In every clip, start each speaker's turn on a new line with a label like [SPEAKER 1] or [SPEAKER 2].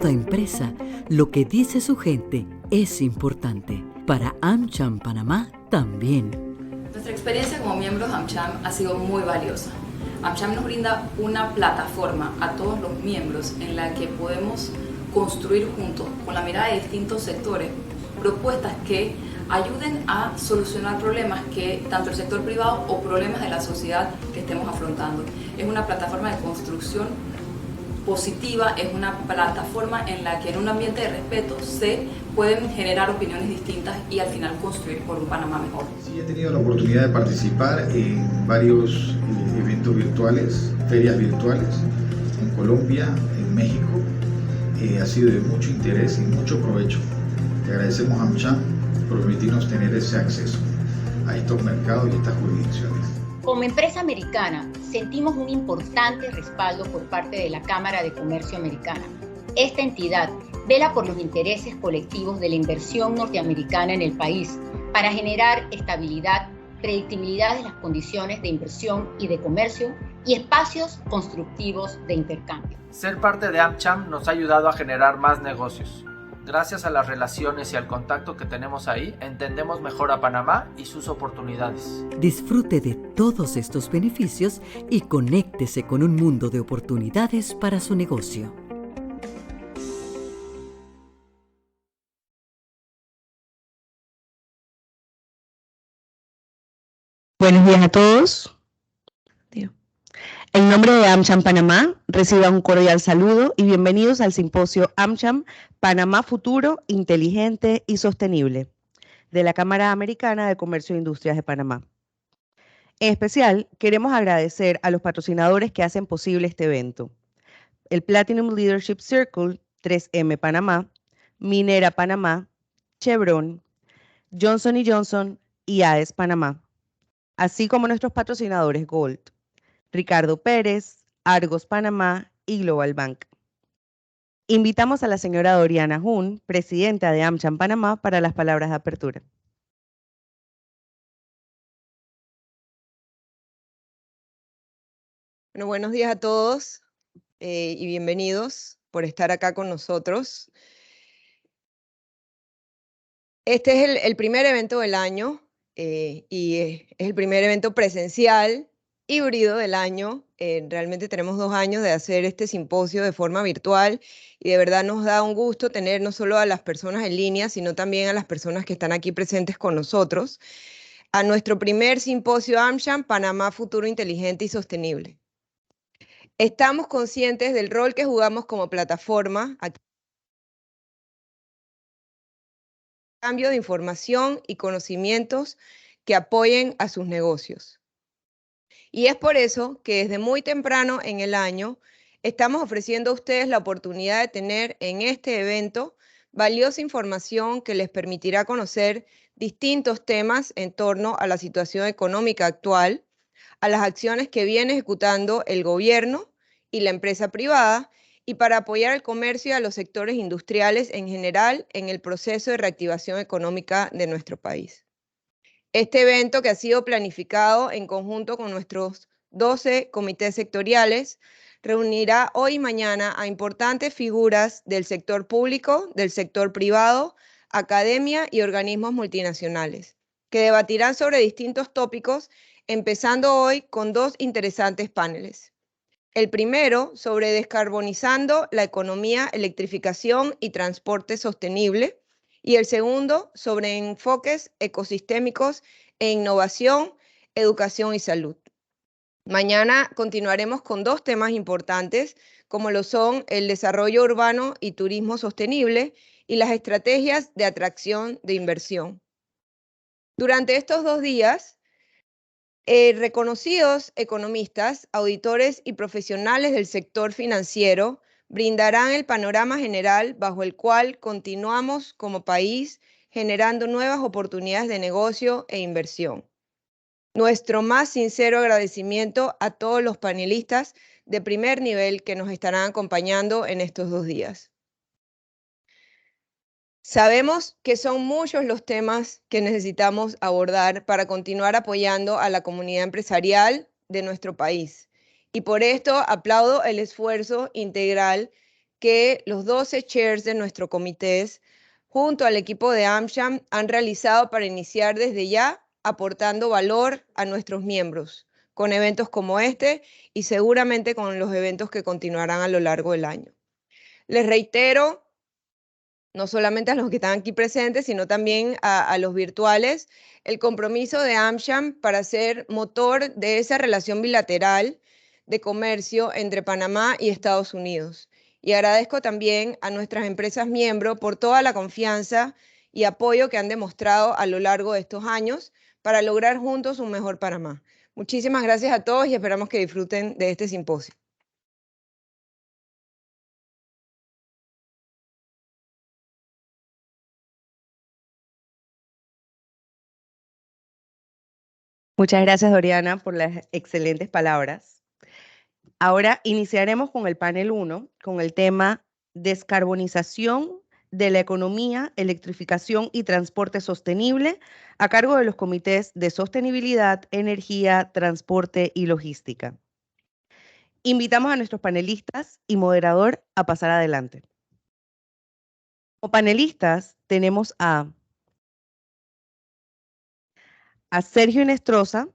[SPEAKER 1] toda empresa, lo que dice su gente es importante. Para AmCham Panamá también.
[SPEAKER 2] Nuestra experiencia como miembros de AmCham ha sido muy valiosa. AmCham nos brinda una plataforma a todos los miembros en la que podemos construir juntos, con la mirada de distintos sectores, propuestas que ayuden a solucionar problemas que tanto el sector privado o problemas de la sociedad que estemos afrontando. Es una plataforma de construcción positiva, es una plataforma en la que en un ambiente de respeto se pueden generar opiniones distintas y al final construir por un Panamá mejor.
[SPEAKER 3] Sí, he tenido la oportunidad de participar en varios eventos virtuales, ferias virtuales, en Colombia, en México. Ha sido de mucho interés y mucho provecho. Le agradecemos a AmCham por permitirnos tener ese acceso a estos mercados y estas jurisdicciones.
[SPEAKER 4] Como empresa americana, sentimos un importante respaldo por parte de la Cámara de Comercio Americana. Esta entidad vela por los intereses colectivos de la inversión norteamericana en el país para generar estabilidad, predictibilidad de las condiciones de inversión y de comercio y espacios constructivos de intercambio.
[SPEAKER 5] Ser parte de AmCham nos ha ayudado a generar más negocios. Gracias a las relaciones y al contacto que tenemos ahí, entendemos mejor a Panamá y sus oportunidades.
[SPEAKER 1] Disfrute de todos estos beneficios y conéctese con un mundo de oportunidades para su negocio.
[SPEAKER 6] Buenos días a todos. En nombre de AmCham Panamá, reciban un cordial saludo y bienvenidos al simposio AmCham Panamá Futuro, Inteligente y Sostenible de la Cámara Americana de Comercio e Industrias de Panamá. En especial, queremos agradecer a los patrocinadores que hacen posible este evento: el Platinum Leadership Circle, 3M Panamá, Minera Panamá, Chevron, Johnson & Johnson y AES Panamá, así como nuestros patrocinadores Gold, Ricardo Pérez, Argos Panamá y Global Bank. Invitamos a la señora Doriana Jun, presidenta de AmCham Panamá, para las palabras de apertura.
[SPEAKER 7] Bueno, buenos días a todos y bienvenidos por estar acá con nosotros. Este es el primer evento del año y es el primer evento presencial híbrido del año. Realmente tenemos 2 años de hacer este simposio de forma virtual y de verdad nos da un gusto tener no solo a las personas en línea, sino también a las personas que están aquí presentes con nosotros, a nuestro primer simposio AmCham Panamá Futuro Inteligente y Sostenible. Estamos conscientes del rol que jugamos como plataforma a cambio de información y conocimientos que apoyen a sus negocios. Y es por eso que desde muy temprano en el año estamos ofreciendo a ustedes la oportunidad de tener en este evento valiosa información que les permitirá conocer distintos temas en torno a la situación económica actual, a las acciones que viene ejecutando el gobierno y la empresa privada, y para apoyar al comercio y a los sectores industriales en general en el proceso de reactivación económica de nuestro país. Este evento, que ha sido planificado en conjunto con nuestros 12 comités sectoriales, reunirá hoy y mañana a importantes figuras del sector público, del sector privado, academia y organismos multinacionales, que debatirán sobre distintos tópicos, empezando hoy con 2 interesantes paneles. El primero sobre descarbonizando la economía, electrificación y transporte sostenible, y el segundo sobre enfoques ecosistémicos e innovación, educación y salud. Mañana continuaremos con 2 temas importantes, como lo son el desarrollo urbano y turismo sostenible y las estrategias de atracción de inversión. Durante estos 2 días, reconocidos economistas, auditores y profesionales del sector financiero brindarán el panorama general bajo el cual continuamos como país generando nuevas oportunidades de negocio e inversión. Nuestro más sincero agradecimiento a todos los panelistas de primer nivel que nos estarán acompañando en estos 2 días. Sabemos que son muchos los temas que necesitamos abordar para continuar apoyando a la comunidad empresarial de nuestro país. Y por esto aplaudo el esfuerzo integral que los 12 chairs de nuestro comité, junto al equipo de AmCham, han realizado para iniciar desde ya aportando valor a nuestros miembros, con eventos como este y seguramente con los eventos que continuarán a lo largo del año. Les reitero, no solamente a los que están aquí presentes, sino también a los virtuales, el compromiso de AmCham para ser motor de esa relación bilateral de comercio entre Panamá y Estados Unidos. Y agradezco también a nuestras empresas miembros por toda la confianza y apoyo que han demostrado a lo largo de estos años para lograr juntos un mejor Panamá. Muchísimas gracias a todos y esperamos que disfruten de este simposio.
[SPEAKER 6] Muchas gracias, Doriana, por las excelentes palabras. Ahora iniciaremos con el panel 1, con el tema Descarbonización de la economía, electrificación y transporte sostenible, a cargo de los comités de sostenibilidad, energía, transporte y logística. Invitamos a nuestros panelistas y moderador a pasar adelante. Como panelistas tenemos a Sergio Inestrosa,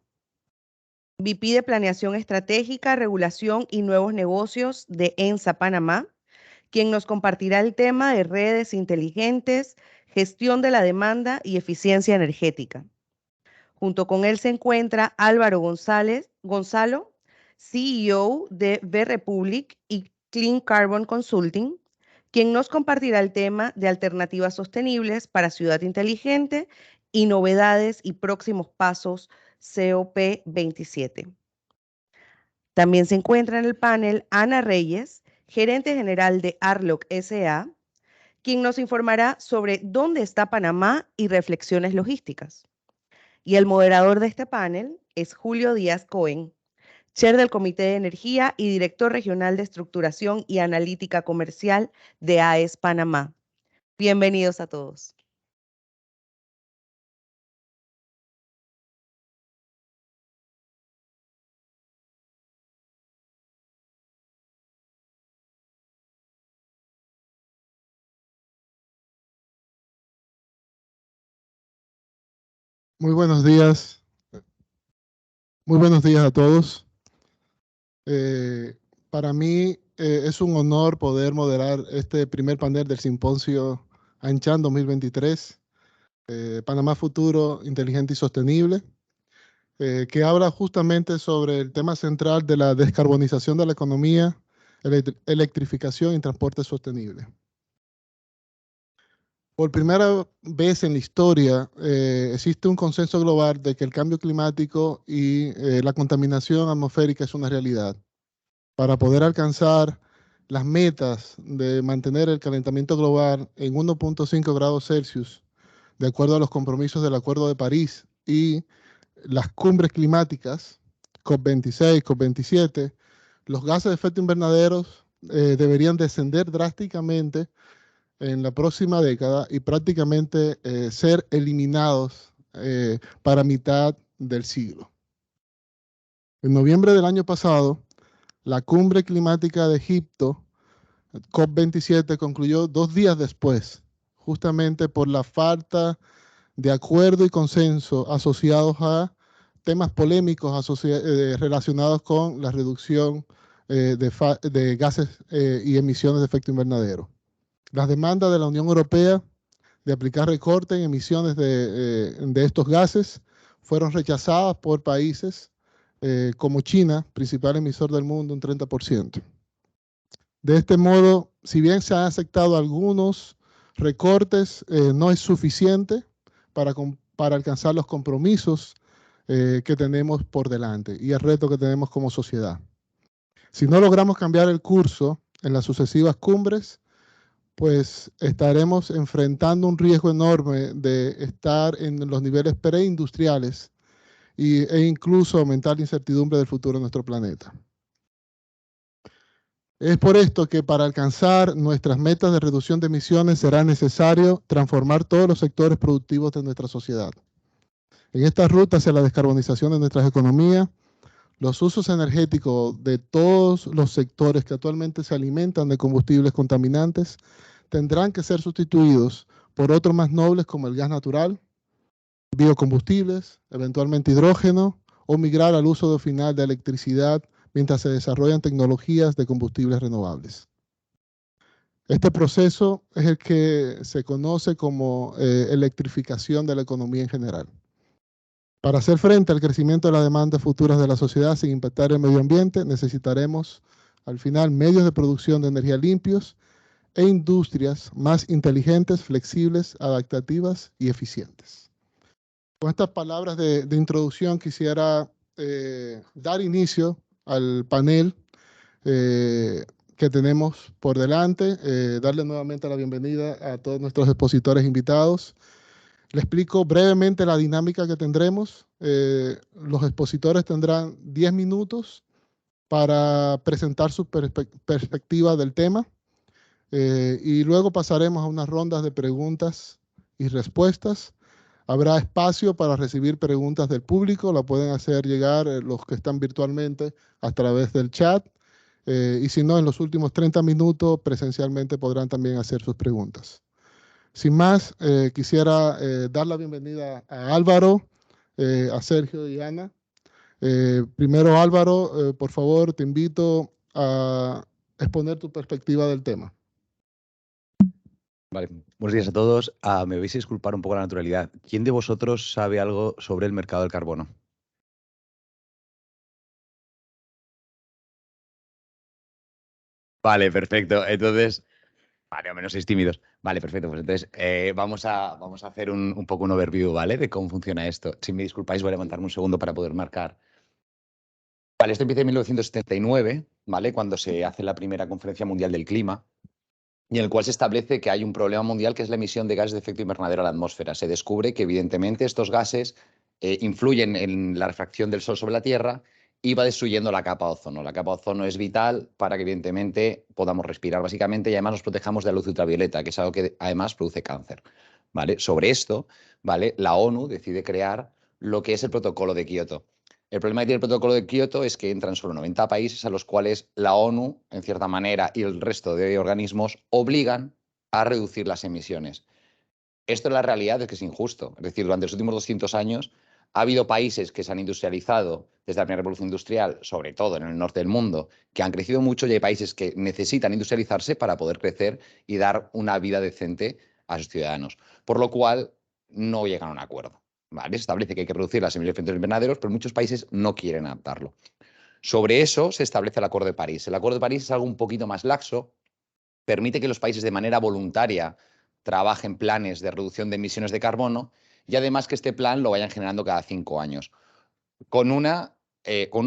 [SPEAKER 6] VP de Planeación Estratégica, Regulación y Nuevos Negocios de ENSA Panamá, quien nos compartirá el tema de redes inteligentes, gestión de la demanda y eficiencia energética. Junto con él se encuentra Álvaro Gonzalo, CEO de V-Republic y Clean Carbon Consulting, quien nos compartirá el tema de alternativas sostenibles para ciudad inteligente y novedades y próximos pasos COP27. También se encuentra en el panel Ana Reyes, gerente general de Arloc S.A., quien nos informará sobre dónde está Panamá y reflexiones logísticas. Y el moderador de este panel es Julio Díaz Cohen, chair del Comité de Energía y director regional de Estructuración y Analítica Comercial de AES Panamá. Bienvenidos a todos.
[SPEAKER 8] Muy buenos días. Muy buenos días a todos. Para mí es un honor poder moderar este primer panel del simposio AmCham 2023, Panamá Futuro, Inteligente y Sostenible, que habla justamente sobre el tema central de la descarbonización de la economía, electrificación y transporte sostenible. Por primera vez en la historia existe un consenso global de que el cambio climático y la contaminación atmosférica es una realidad. Para poder alcanzar las metas de mantener el calentamiento global en 1.5 grados Celsius, de acuerdo a los compromisos del Acuerdo de París y las cumbres climáticas, COP26, COP27, los gases de efecto invernadero deberían descender drásticamente en la próxima década y prácticamente ser eliminados para mitad del siglo. En noviembre del año pasado, la cumbre climática de Egipto, COP27, concluyó 2 días después, justamente por la falta de acuerdo y consenso asociados a temas polémicos relacionados con la reducción de gases y emisiones de efecto invernadero. Las demandas de la Unión Europea de aplicar recortes en emisiones de estos gases fueron rechazadas por países como China, principal emisor del mundo, un 30%. De este modo, si bien se han aceptado algunos recortes, no es suficiente para alcanzar los compromisos que tenemos por delante y el reto que tenemos como sociedad. Si no logramos cambiar el curso en las sucesivas cumbres, pues estaremos enfrentando un riesgo enorme de estar en los niveles preindustriales e incluso aumentar la incertidumbre del futuro de nuestro planeta. Es por esto que para alcanzar nuestras metas de reducción de emisiones será necesario transformar todos los sectores productivos de nuestra sociedad. En esta ruta hacia la descarbonización de nuestras economías, Los usos energéticos de todos los sectores que actualmente se alimentan de combustibles contaminantes tendrán que ser sustituidos por otros más nobles como el gas natural, biocombustibles, eventualmente hidrógeno, o migrar al uso final de electricidad mientras se desarrollan tecnologías de combustibles renovables. Este proceso es el que se conoce como electrificación de la economía en general. Para hacer frente al crecimiento de las demandas futuras de la sociedad sin impactar el medio ambiente, necesitaremos, al final, medios de producción de energía limpios e industrias más inteligentes, flexibles, adaptativas y eficientes. Con estas palabras de introducción quisiera dar inicio al panel que tenemos por delante, darle nuevamente la bienvenida a todos nuestros expositores invitados. Le explico brevemente la dinámica que tendremos. Los expositores tendrán 10 minutos para presentar su perspectiva del tema y luego pasaremos a unas rondas de preguntas y respuestas. Habrá espacio para recibir preguntas del público, la pueden hacer llegar los que están virtualmente a través del chat y si no, en los últimos 30 minutos presencialmente podrán también hacer sus preguntas. Sin más, quisiera dar la bienvenida a Álvaro, a Sergio y Ana. Primero, Álvaro, por favor, te invito a exponer tu perspectiva del tema.
[SPEAKER 9] Vale, buenos días a todos. Me vais a disculpar un poco la naturalidad. ¿Quién de vosotros sabe algo sobre el mercado del carbono? Vale, perfecto. Entonces, vale, o menos sois tímidos. Vale, perfecto. Pues entonces vamos a hacer un poco un overview, ¿vale? De cómo funciona esto. Si me disculpáis, voy a levantarme un segundo para poder marcar. Vale, esto empieza en 1979, ¿vale? Cuando se hace la primera conferencia mundial del clima, y en el cual se establece que hay un problema mundial que es la emisión de gases de efecto invernadero a la atmósfera. Se descubre que, evidentemente, estos gases influyen en la refracción del Sol sobre la Tierra y va destruyendo la capa de ozono. La capa de ozono es vital para que, evidentemente, podamos respirar, básicamente, y además nos protejamos de la luz ultravioleta, que es algo que, además, produce cáncer. ¿Vale? Sobre esto, ¿vale? La ONU decide crear lo que es el Protocolo de Kioto. El problema que tiene el Protocolo de Kioto es que entran solo 90 países a los cuales la ONU, en cierta manera, y el resto de organismos obligan a reducir las emisiones. Esto en la realidad es que es injusto. Es decir, durante los últimos 200 años ha habido países que se han industrializado desde la primera revolución industrial, sobre todo en el norte del mundo, que han crecido mucho, y hay países que necesitan industrializarse para poder crecer y dar una vida decente a sus ciudadanos. Por lo cual, no llegan a un acuerdo. ¿Vale? Se establece que hay que reducir las emisiones de efectos invernaderos, pero muchos países no quieren adaptarlo. Sobre eso se establece el Acuerdo de París. El Acuerdo de París es algo un poquito más laxo, permite que los países de manera voluntaria trabajen planes de reducción de emisiones de carbono y además que este plan lo vayan generando cada 5 años, con un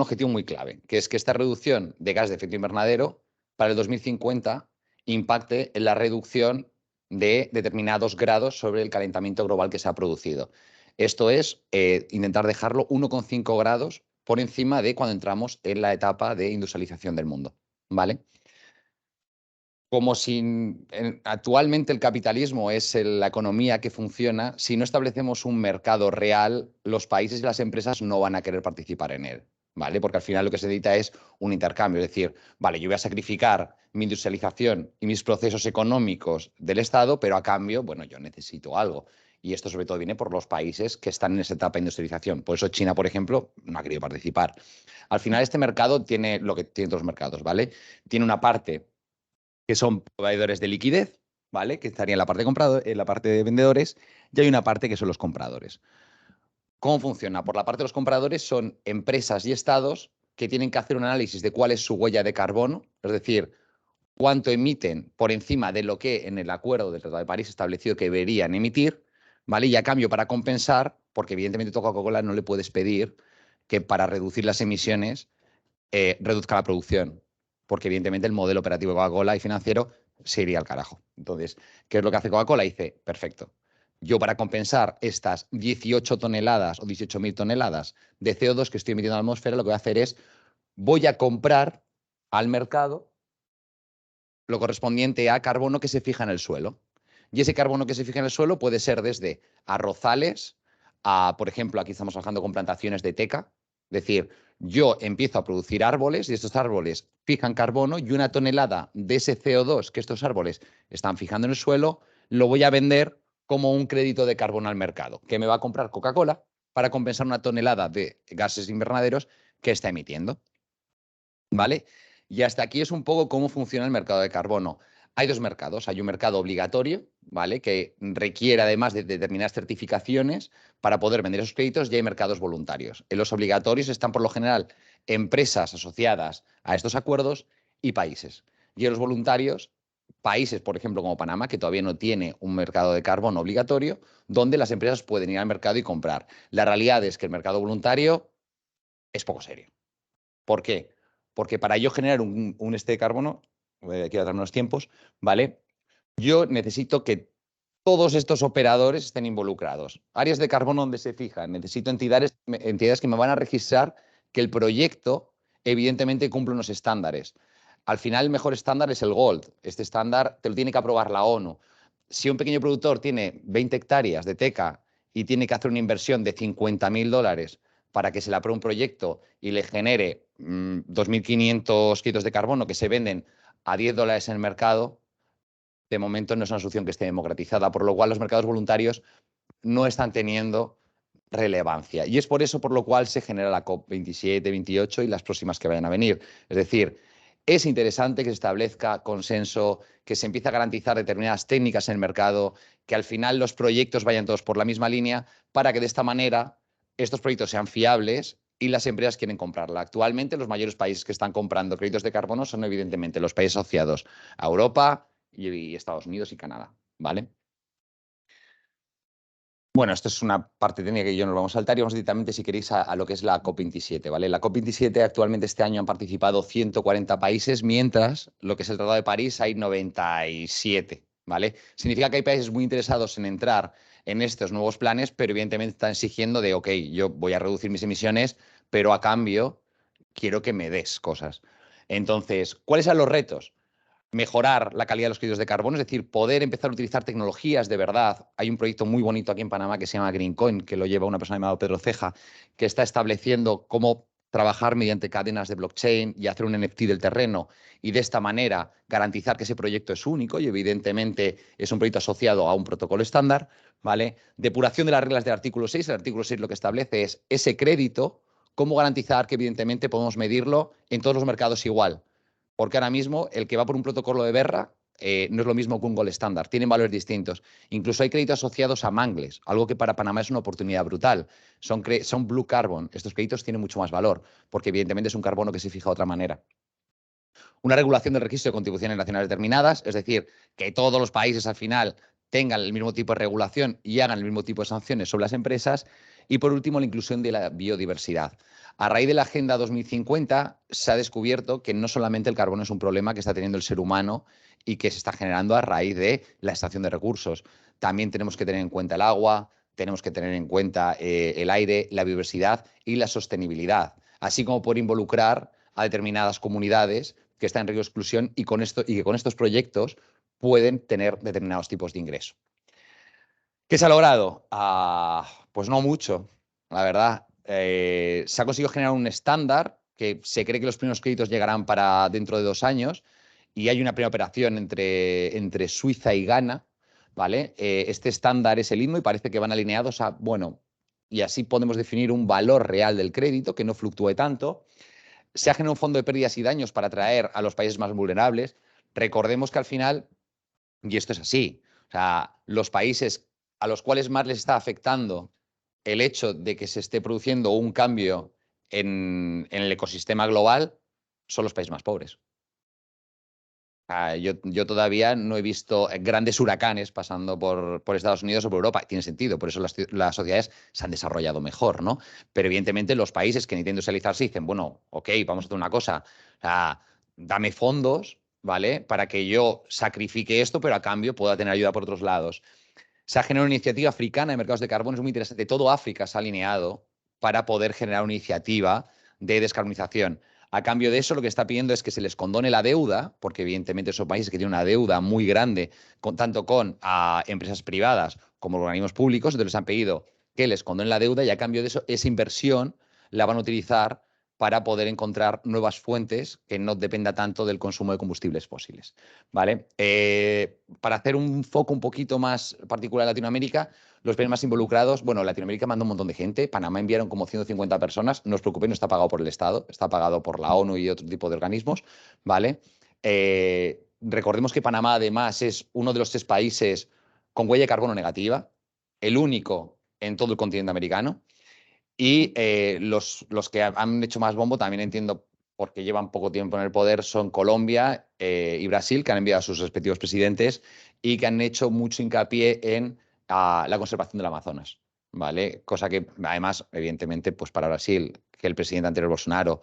[SPEAKER 9] objetivo muy clave, que es que esta reducción de gases de efecto invernadero para el 2050 impacte en la reducción de determinados grados sobre el calentamiento global que se ha producido. Esto es intentar dejarlo 1,5 grados por encima de cuando entramos en la etapa de industrialización del mundo, ¿vale? Como actualmente el capitalismo es la economía que funciona, si no establecemos un mercado real, los países y las empresas no van a querer participar en él, ¿vale? Porque al final lo que se necesita es un intercambio, es decir, vale, yo voy a sacrificar mi industrialización y mis procesos económicos del Estado, pero a cambio, bueno, yo necesito algo. Y esto sobre todo viene por los países que están en esa etapa de industrialización. Por eso China, por ejemplo, no ha querido participar. Al final este mercado tiene lo que tienen otros mercados, ¿vale? Tiene una parte que son proveedores de liquidez, ¿vale? Que estaría en la parte de en la parte de vendedores, y hay una parte que son los compradores. ¿Cómo funciona? Por la parte de los compradores son empresas y estados que tienen que hacer un análisis de cuál es su huella de carbono, es decir, cuánto emiten por encima de lo que en el acuerdo del Tratado de París establecido que deberían emitir, ¿vale? Y a cambio, para compensar, porque evidentemente a Coca-Cola no le puedes pedir que para reducir las emisiones reduzca la producción, porque evidentemente el modelo operativo de Coca-Cola y financiero se iría al carajo. Entonces, ¿qué es lo que hace Coca-Cola? Dice, perfecto, yo para compensar estas 18 toneladas o 18.000 toneladas de CO2 que estoy emitiendo a la atmósfera, lo que voy a hacer es, voy a comprar al mercado lo correspondiente a carbono que se fija en el suelo. Y ese carbono que se fija en el suelo puede ser desde arrozales a, por ejemplo, aquí estamos trabajando con plantaciones de teca, es decir, yo empiezo a producir árboles y estos árboles fijan carbono y 1 tonelada de ese CO2 que estos árboles están fijando en el suelo, lo voy a vender como un crédito de carbono al mercado, que me va a comprar Coca-Cola para compensar 1 tonelada de gases invernaderos que está emitiendo. ¿Vale? Y hasta aquí es un poco cómo funciona el mercado de carbono. Hay 2 mercados. Hay un mercado obligatorio, ¿vale? Que requiere además de determinadas certificaciones para poder vender esos créditos, y hay mercados voluntarios. En los obligatorios están por lo general empresas asociadas a estos acuerdos y países. Y en los voluntarios, países, por ejemplo, como Panamá, que todavía no tiene un mercado de carbono obligatorio, donde las empresas pueden ir al mercado y comprar. La realidad es que el mercado voluntario es poco serio. ¿Por qué? Porque para yo generar un este de carbono, quiero darme unos tiempos, ¿vale? Yo necesito que todos estos operadores estén involucrados. Áreas de carbono donde se fijan. Necesito entidades que me van a registrar que el proyecto evidentemente cumple unos estándares. Al final el mejor estándar es el Gold. Este estándar te lo tiene que aprobar la ONU. Si un pequeño productor tiene 20 hectáreas de teca y tiene que hacer una inversión de $50.000 para que se le apruebe un proyecto y le genere 2.500 kilos de carbono que se venden a $10 en el mercado, de momento no es una solución que esté democratizada, por lo cual los mercados voluntarios no están teniendo relevancia. Y es por eso por lo cual se genera la COP27, 28 y las próximas que vayan a venir. Es decir, es interesante que se establezca consenso, que se empiece a garantizar determinadas técnicas en el mercado, que al final los proyectos vayan todos por la misma línea, para que de esta manera estos proyectos sean fiables y las empresas quieren comprarla. Actualmente los mayores países que están comprando créditos de carbono son evidentemente los países asociados a Europa y Estados Unidos y Canadá, ¿vale? Bueno, esto es una parte técnica que yo nos vamos a saltar y vamos directamente, si queréis, a lo que es la COP27, ¿vale? La COP27 actualmente este año han participado 140 países, mientras lo que es el Tratado de París hay 97, ¿vale? Significa que hay países muy interesados en entrar en estos nuevos planes, pero evidentemente están exigiendo de, ok, yo voy a reducir mis emisiones, pero a cambio quiero que me des cosas. Entonces, ¿cuáles son los retos? Mejorar la calidad de los créditos de carbono, es decir, poder empezar a utilizar tecnologías de verdad. Hay un proyecto muy bonito aquí en Panamá que se llama Greencoin, que lo lleva una persona llamada Pedro Ceja, que está estableciendo cómo trabajar mediante cadenas de blockchain y hacer un NFT del terreno, y de esta manera garantizar que ese proyecto es único y evidentemente es un proyecto asociado a un protocolo estándar, ¿vale? Depuración de las reglas del artículo 6. El artículo 6 lo que establece es ese crédito, cómo garantizar que evidentemente podemos medirlo en todos los mercados igual. Porque ahora mismo el que va por un protocolo de berra no es lo mismo que un Gold estándar, tienen valores distintos. Incluso hay créditos asociados a mangles, algo que para Panamá es una oportunidad brutal. Son blue carbon, estos créditos tienen mucho más valor, porque evidentemente es un carbono que se fija de otra manera. Una regulación del registro de contribuciones nacionales determinadas, es decir, que todos los países al final tengan el mismo tipo de regulación y hagan el mismo tipo de sanciones sobre las empresas. Y por último, la inclusión de la biodiversidad. A raíz de la Agenda 2050 se ha descubierto que no solamente el carbono es un problema que está teniendo el ser humano y que se está generando a raíz de la extracción de recursos. También tenemos que tener en cuenta el agua, tenemos que tener en cuenta el aire, la biodiversidad y la sostenibilidad, así como por involucrar a determinadas comunidades que están en riesgo de exclusión y que con estos proyectos pueden tener determinados tipos de ingreso. ¿Qué se ha logrado? Pues no mucho, la verdad. Se ha conseguido generar un estándar que se cree que los primeros créditos llegarán para dentro de 2 años, y hay una primera operación entre Suiza y Ghana, ¿vale? Este estándar es el INMO y parece que van alineados a, bueno, y así podemos definir un valor real del crédito que no fluctúe tanto. Se ha generado un fondo de pérdidas y daños para atraer a los países más vulnerables. Recordemos que al final, y esto es así, o sea, los países a los cuales más les está afectando el hecho de que se esté produciendo un cambio en el ecosistema global son los países más pobres. Yo todavía no he visto grandes huracanes pasando por Estados Unidos o por Europa. Tiene sentido, por eso las sociedades se han desarrollado mejor, ¿no? Pero evidentemente los países que necesitan industrializarse dicen, bueno, ok, vamos a hacer una cosa, o sea, dame fondos, ¿vale? Para que yo sacrifique esto, pero a cambio pueda tener ayuda por otros lados. Se ha generado una iniciativa africana de mercados de carbono, es muy interesante. Todo África se ha alineado para poder generar una iniciativa de descarbonización. A cambio de eso, lo que está pidiendo es que se les condone la deuda, porque evidentemente son países que tienen una deuda muy grande, tanto con empresas privadas como organismos públicos. Entonces les han pedido que les condonen la deuda, y a cambio de eso, esa inversión la van a utilizar para poder encontrar nuevas fuentes que no dependa tanto del consumo de combustibles fósiles, ¿vale? Para hacer un foco un poquito más particular en Latinoamérica, los países más involucrados, bueno, Latinoamérica manda un montón de gente, Panamá enviaron como 150 personas, no os preocupéis, no está pagado por el Estado, está pagado por la ONU y otro tipo de organismos, ¿vale? Recordemos que Panamá además es uno de los 3 países con huella de carbono negativa, el único en todo el continente americano. Y los que han hecho más bombo, también entiendo porque llevan poco tiempo en el poder, son Colombia y Brasil, que han enviado a sus respectivos presidentes y que han hecho mucho hincapié en la conservación del Amazonas, ¿vale? Cosa que, además, evidentemente, pues para Brasil, que el presidente anterior, Bolsonaro,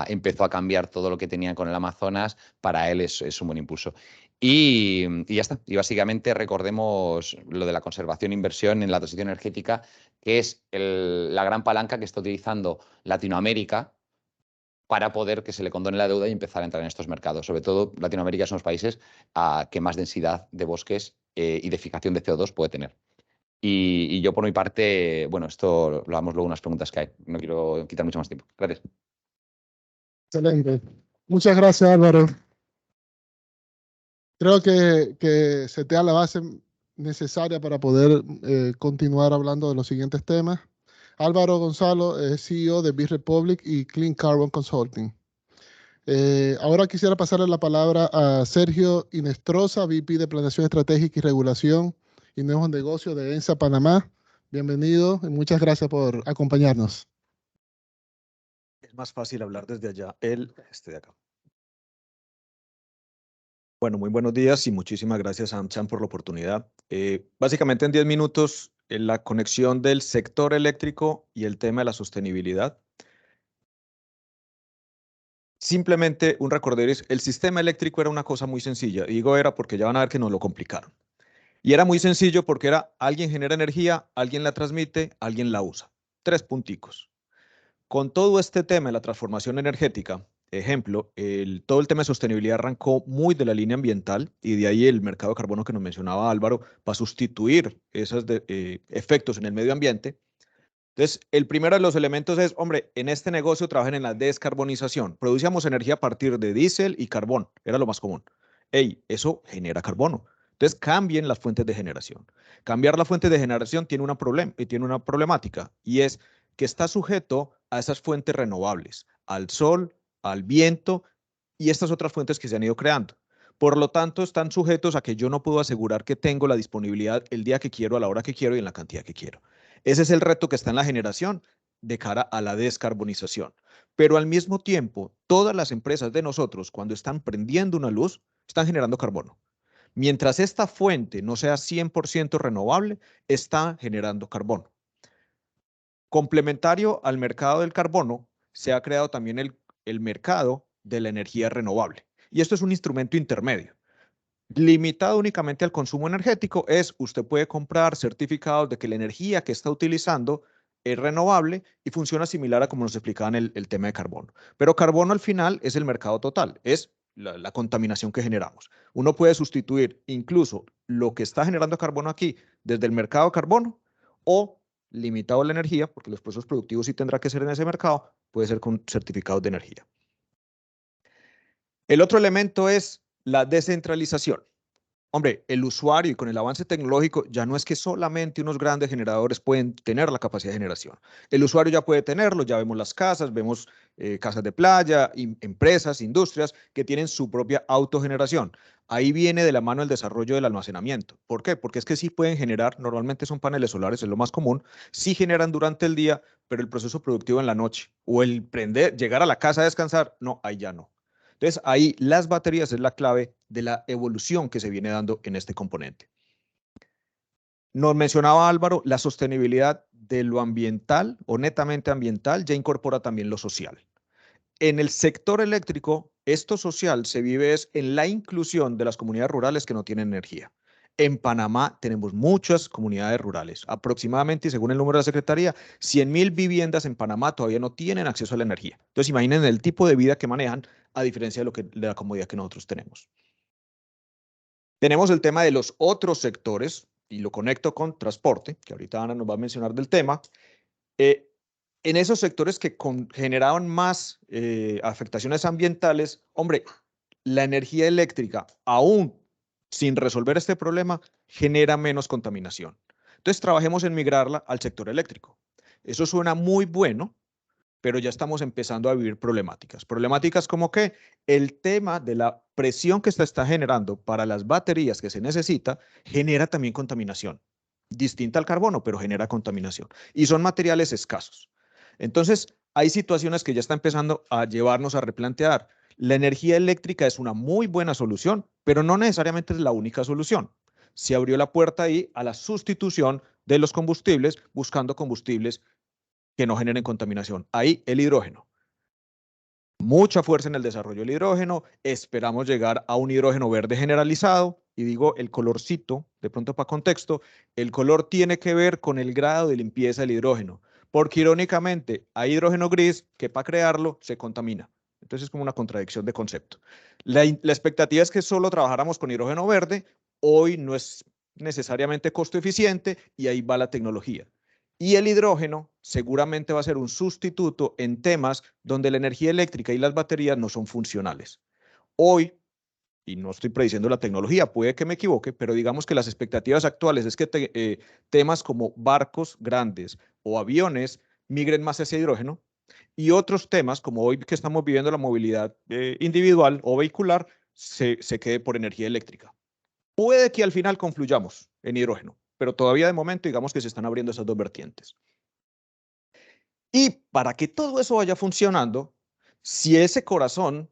[SPEAKER 9] empezó a cambiar todo lo que tenían con el Amazonas, para él es un buen impulso. Y ya está. Y básicamente recordemos lo de la conservación e inversión en la transición energética, que es la gran palanca que está utilizando Latinoamérica para poder que se le condone la deuda y empezar a entrar en estos mercados. Sobre todo, Latinoamérica son los países que más densidad de bosques y de fijación de CO2 puede tener. Y yo, por mi parte, bueno, esto lo damos luego unas preguntas que hay. No quiero quitar mucho más tiempo. Gracias.
[SPEAKER 8] Excelente. Muchas gracias, Álvaro. Creo que se te da la base necesaria para poder continuar hablando de los siguientes temas. Álvaro Gonzalo es CEO de Big Republic y Clean Carbon Consulting. Ahora quisiera pasarle la palabra a Sergio Inestrosa, VP de Planeación Estratégica y Regulación y Nuevos Negocios de ENSA Panamá. Bienvenido y muchas gracias por acompañarnos.
[SPEAKER 10] Es más fácil hablar desde allá. De acá. Bueno, muy buenos días y muchísimas gracias a AmCham por la oportunidad. Básicamente en 10 minutos, la conexión del sector eléctrico y el tema de la sostenibilidad. Simplemente un recorderis, el sistema eléctrico era una cosa muy sencilla. Digo era porque ya van a ver que nos lo complicaron. Y era muy sencillo porque era alguien genera energía, alguien la transmite, alguien la usa. 3 punticos. Con todo este tema de la transformación energética, ejemplo, todo el tema de sostenibilidad arrancó muy de la línea ambiental y de ahí el mercado de carbono que nos mencionaba Álvaro para sustituir esos efectos en el medio ambiente. Entonces, el primero de los elementos es, hombre, en este negocio trabajan en la descarbonización. Producíamos energía a partir de diésel y carbón, era lo más común. Ey, eso genera carbono. Entonces, cambien las fuentes de generación. Cambiar la fuente de generación tiene una problemática y es que está sujeto a esas fuentes renovables, al sol, al viento y estas otras fuentes que se han ido creando. Por lo tanto, están sujetos a que yo no puedo asegurar que tengo la disponibilidad el día que quiero, a la hora que quiero y en la cantidad que quiero. Ese es el reto que está en la generación de cara a la descarbonización. Pero al mismo tiempo, todas las empresas de nosotros, cuando están prendiendo una luz, están generando carbono. Mientras esta fuente no sea 100% renovable, está generando carbono. Complementario al mercado del carbono, se ha creado también el mercado de la energía renovable. Y esto es un instrumento intermedio. Limitado únicamente al consumo energético, usted puede comprar certificados de que la energía que está utilizando es renovable y funciona similar a como nos explicaban el tema de carbono. Pero carbono al final es el mercado total, es la contaminación que generamos. Uno puede sustituir incluso lo que está generando carbono aquí desde el mercado de carbono o limitado a la energía, porque los procesos productivos sí tendrá que ser en ese mercado, puede ser con certificados de energía. El otro elemento es la descentralización. Hombre, el usuario y con el avance tecnológico ya no es que solamente unos grandes generadores pueden tener la capacidad de generación. El usuario ya puede tenerlo, ya vemos las casas, vemos casas de playa, empresas, industrias que tienen su propia autogeneración. Ahí viene de la mano el desarrollo del almacenamiento. ¿Por qué? Porque es que sí pueden generar, normalmente son paneles solares, es lo más común, sí generan durante el día, pero el proceso productivo en la noche o el prender, llegar a la casa a descansar, no, ahí ya no. Entonces, ahí las baterías es la clave de la evolución que se viene dando en este componente. Nos mencionaba Álvaro, la sostenibilidad de lo ambiental o netamente ambiental ya incorpora también lo social. En el sector eléctrico, esto social se vive en la inclusión de las comunidades rurales que no tienen energía. En Panamá tenemos muchas comunidades rurales, aproximadamente, según el número de la Secretaría, 100.000 viviendas en Panamá todavía no tienen acceso a la energía. Entonces, imaginen el tipo de vida que manejan a diferencia de la comodidad que nosotros tenemos. Tenemos el tema de los otros sectores, y lo conecto con transporte, que ahorita Ana nos va a mencionar del tema. En esos sectores que generaban más afectaciones ambientales, hombre, la energía eléctrica, aún sin resolver este problema, genera menos contaminación. Entonces, trabajemos en migrarla al sector eléctrico. Eso suena muy bueno, pero ya estamos empezando a vivir problemáticas. Problemáticas como que el tema de la presión que está generando para las baterías que se necesita genera también contaminación. Distinta al carbono, pero genera contaminación. Y son materiales escasos. Entonces, hay situaciones que ya están empezando a llevarnos a replantear. La energía eléctrica es una muy buena solución, pero no necesariamente es la única solución. Se abrió la puerta ahí a la sustitución de los combustibles, buscando combustibles que no generen contaminación. Ahí el hidrógeno. Mucha fuerza en el desarrollo del hidrógeno. Esperamos llegar a un hidrógeno verde generalizado. Y digo el colorcito, de pronto para contexto, el color tiene que ver con el grado de limpieza del hidrógeno. Porque irónicamente hay hidrógeno gris que para crearlo se contamina. Entonces es como una contradicción de concepto. La expectativa es que solo trabajáramos con hidrógeno verde. Hoy no es necesariamente costo eficiente y ahí va la tecnología. Y el hidrógeno seguramente va a ser un sustituto en temas donde la energía eléctrica y las baterías no son funcionales. Hoy, y no estoy prediciendo la tecnología, puede que me equivoque, pero digamos que las expectativas actuales es que temas como barcos grandes o aviones migren más hacia hidrógeno y otros temas como hoy que estamos viviendo la movilidad individual o vehicular se quede por energía eléctrica. Puede que al final confluyamos en hidrógeno, pero todavía de momento digamos que se están abriendo esas dos vertientes. Y para que todo eso vaya funcionando, si ese corazón,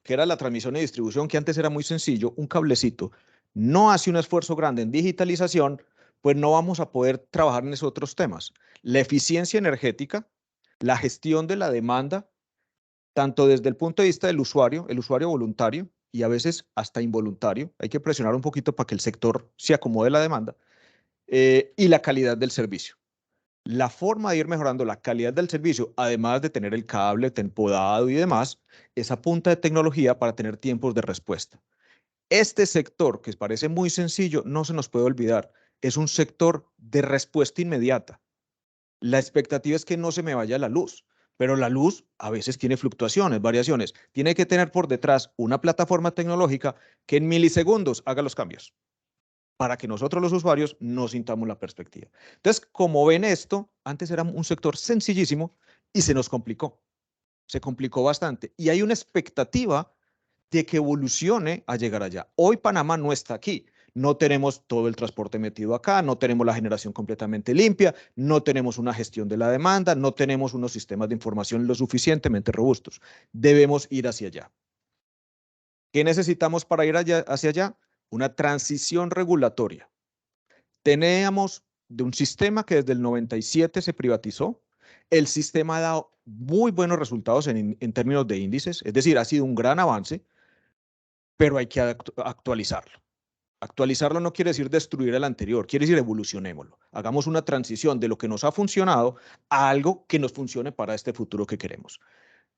[SPEAKER 10] que era la transmisión y distribución, que antes era muy sencillo, un cablecito, no hace un esfuerzo grande en digitalización, pues no vamos a poder trabajar en esos otros temas. La eficiencia energética, la gestión de la demanda, tanto desde el punto de vista del usuario, el usuario voluntario, y a veces hasta involuntario, hay que presionar un poquito para que el sector se acomode a la demanda, y la calidad del servicio. La forma de ir mejorando la calidad del servicio, además de tener el cable tempodado y demás, es a punta de tecnología para tener tiempos de respuesta. Este sector, que parece muy sencillo, no se nos puede olvidar, es un sector de respuesta inmediata. La expectativa es que no se me vaya la luz, pero la luz a veces tiene fluctuaciones, variaciones. Tiene que tener por detrás una plataforma tecnológica que en milisegundos haga los cambios, para que nosotros los usuarios no sintamos la perspectiva. Entonces, como ven esto, antes era un sector sencillísimo y se nos complicó. Se complicó bastante. Y hay una expectativa de que evolucione a llegar allá. Hoy Panamá no está aquí. No tenemos todo el transporte metido acá, no tenemos la generación completamente limpia, no tenemos una gestión de la demanda, no tenemos unos sistemas de información lo suficientemente robustos. Debemos ir hacia allá. ¿Qué necesitamos para ir hacia allá? Una transición regulatoria. Teníamos de un sistema que desde el 97 se privatizó. El sistema ha dado muy buenos resultados en términos de índices, es decir, ha sido un gran avance, pero hay que actualizarlo. Actualizarlo no quiere decir destruir el anterior, quiere decir evolucionémoslo. Hagamos una transición de lo que nos ha funcionado a algo que nos funcione para este futuro que queremos.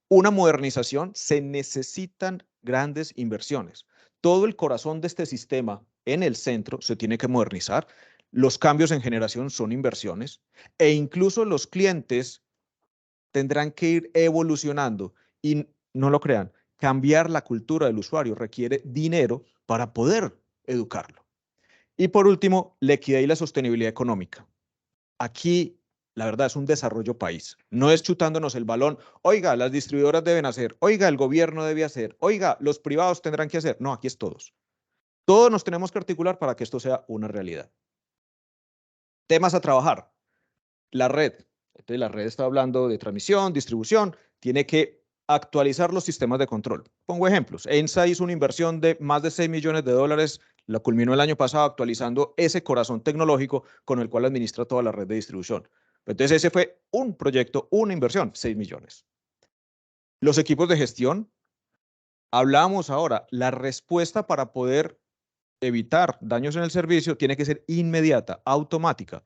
[SPEAKER 10] Una modernización, se necesitan grandes inversiones. Todo el corazón de este sistema en el centro se tiene que modernizar. Los cambios en generación son inversiones e incluso los clientes tendrán que ir evolucionando y no lo crean, cambiar la cultura del usuario requiere dinero para poder educarlo. Y por último, la equidad y la sostenibilidad económica. Aquí, la verdad, es un desarrollo país. No es chutándonos el balón, oiga, las distribuidoras deben hacer, oiga, el gobierno debe hacer, oiga, los privados tendrán que hacer. No, aquí es todos. Todos nos tenemos que articular para que esto sea una realidad. Temas a trabajar. La red. Entonces, la red está hablando de transmisión, distribución, tiene que actualizar los sistemas de control. Pongo ejemplos. ENSA hizo una inversión de más de $6 millones, la culminó el año pasado actualizando ese corazón tecnológico con el cual administra toda la red de distribución. Entonces ese fue un proyecto, una inversión, 6 millones. Los equipos de gestión, hablamos ahora, la respuesta para poder evitar daños en el servicio tiene que ser inmediata, automática.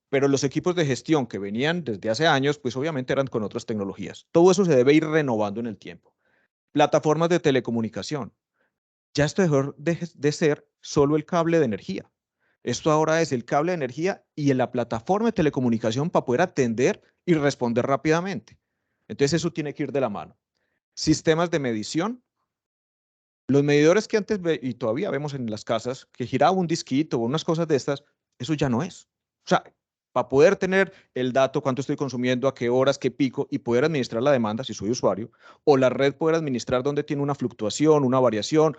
[SPEAKER 10] Pero los equipos de gestión que venían desde hace años, pues obviamente eran con otras tecnologías. Todo eso se debe ir renovando en el tiempo. Plataformas de telecomunicación. Ya esto dejó de ser solo el cable de energía. Esto ahora es el cable de energía y en la plataforma de telecomunicación para poder atender y responder rápidamente. Entonces eso tiene que ir de la mano. Sistemas de medición. Los medidores que antes y todavía vemos en las casas, que giraba un disquito o unas cosas de estas, eso ya no es. O sea, para poder tener el dato, cuánto estoy consumiendo, a qué horas, qué pico, y poder administrar la demanda si soy usuario, o la red poder administrar dónde tiene una fluctuación, una variación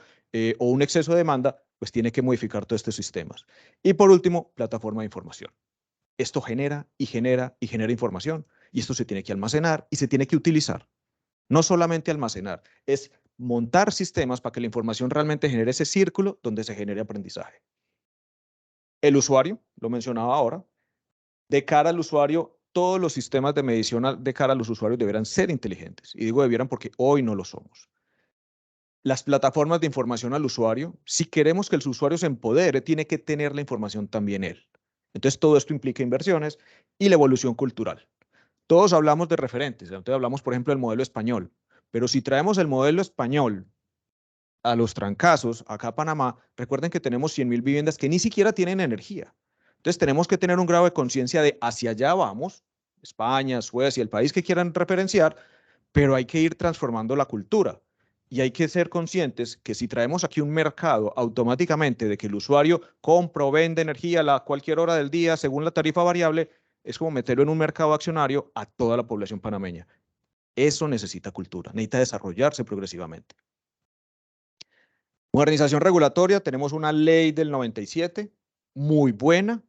[SPEAKER 10] o un exceso de demanda, pues tiene que modificar todos estos sistemas. Y por último, plataforma de información. Esto genera y genera y genera información, y esto se tiene que almacenar y se tiene que utilizar. No solamente almacenar, es montar sistemas para que la información realmente genere ese círculo donde se genere aprendizaje. El usuario, lo mencionaba ahora, de cara al usuario, todos los sistemas de medición de cara a los usuarios deberán ser inteligentes. Y digo debieran porque hoy no lo somos. Las plataformas de información al usuario, si queremos que el usuario se empodere, tiene que tener la información también él. Entonces todo esto implica inversiones y la evolución cultural. Todos hablamos de referentes, entonces hablamos por ejemplo del modelo español, pero si traemos el modelo español a los trancazos, acá a Panamá, recuerden que tenemos 100.000 viviendas que ni siquiera tienen energía. Entonces tenemos que tener un grado de conciencia de hacia allá vamos, España, Suecia, el país que quieran referenciar, pero hay que ir transformando la cultura. Y hay que ser conscientes que si traemos aquí un mercado automáticamente de que el usuario compra o vende energía a cualquier hora del día según la tarifa variable, es como meterlo en un mercado accionario a toda la población panameña. Eso necesita cultura, necesita desarrollarse progresivamente. Modernización regulatoria, tenemos una ley del 97, muy buena.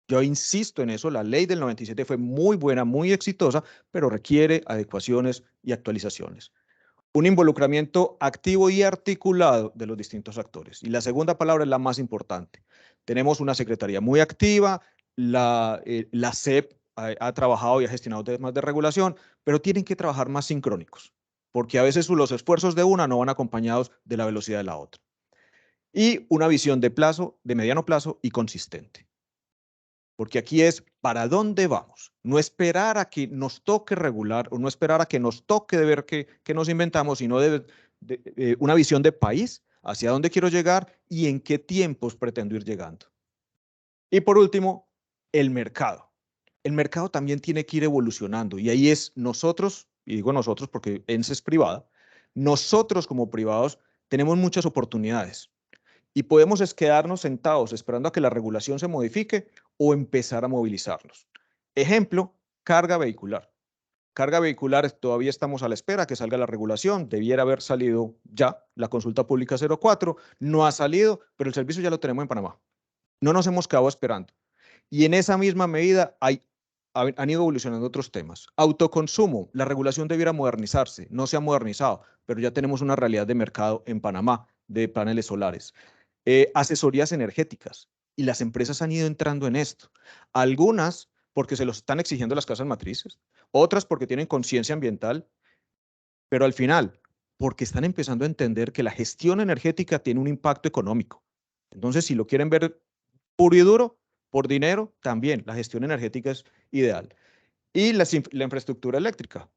[SPEAKER 10] Yo insisto en eso, la ley del 97 fue muy buena, muy exitosa, pero requiere adecuaciones y actualizaciones. Un involucramiento activo y articulado de los distintos actores. Y la segunda palabra es la más importante. Tenemos una secretaría muy activa, la SEP ha trabajado y ha gestionado temas de regulación, pero tienen que trabajar más sincrónicos, porque a veces los esfuerzos de una no van acompañados de la velocidad de la otra. Y una visión de plazo, de mediano plazo y consistente. Porque aquí es para dónde vamos. No esperar a que nos toque regular o no esperar a que nos toque de ver qué nos inventamos, sino una visión de país, hacia dónde quiero llegar y en qué tiempos pretendo ir llegando. Y por último, el mercado. El mercado también tiene que ir evolucionando y ahí es nosotros, y digo nosotros porque ENSE es privada, nosotros como privados tenemos muchas oportunidades. Y podemos quedarnos sentados esperando a que la regulación se modifique o empezar a movilizarnos. Ejemplo, carga vehicular. Carga vehicular, todavía estamos a la espera que salga la regulación, debiera haber salido ya la consulta pública 04, no ha salido, pero el servicio ya lo tenemos en Panamá. No nos hemos quedado esperando. Y en esa misma medida han ido evolucionando otros temas. Autoconsumo, la regulación debiera modernizarse, no se ha modernizado, pero ya tenemos una realidad de mercado en Panamá de paneles solares. Asesorías energéticas, y las empresas han ido entrando en esto. Algunas porque se los están exigiendo las casas matrices, otras porque tienen conciencia ambiental, pero al final porque están empezando a entender que la gestión energética tiene un impacto económico. Entonces, si lo quieren ver puro y duro, por dinero, también la gestión energética es ideal. Y la infraestructura eléctrica.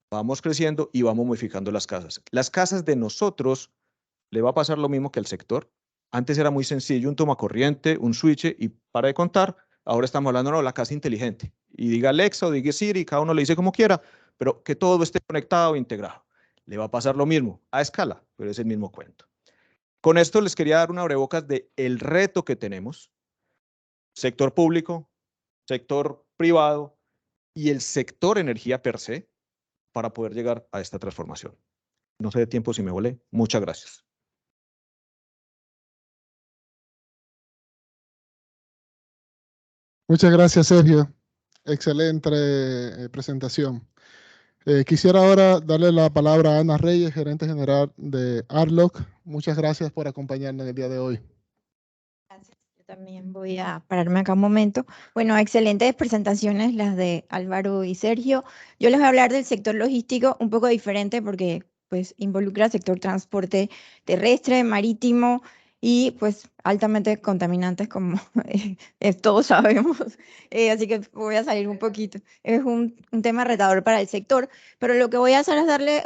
[SPEAKER 10] Vamos creciendo y vamos modificando las casas. Las casas de nosotros le va a pasar lo mismo que al sector. Antes era muy sencillo, un tomacorriente, un switch y para de contar. Ahora estamos hablando de la casa inteligente. Y diga Alexa o diga Siri, cada uno le dice como quiera, pero que todo esté conectado e integrado. Le va a pasar lo mismo, a escala, pero es el mismo cuento. Con esto les quería dar una abrebocas del reto que tenemos. Sector público, sector privado y el sector energía per se para poder llegar a esta transformación. No sé de tiempo si me volé. Muchas gracias.
[SPEAKER 8] Muchas gracias, Sergio. Excelente presentación. Quisiera ahora darle la palabra a Ana Reyes, gerente general de Arloc. Muchas gracias por acompañarnos el día de hoy.
[SPEAKER 11] Gracias. Yo también voy a pararme acá un momento. Bueno, excelentes presentaciones las de Álvaro y Sergio. Yo les voy a hablar del sector logístico un poco diferente porque pues involucra el sector transporte terrestre, marítimo y pues altamente contaminantes como todos sabemos. Así que voy a salir un poquito. Es un tema retador para el sector, pero lo que voy a hacer es darle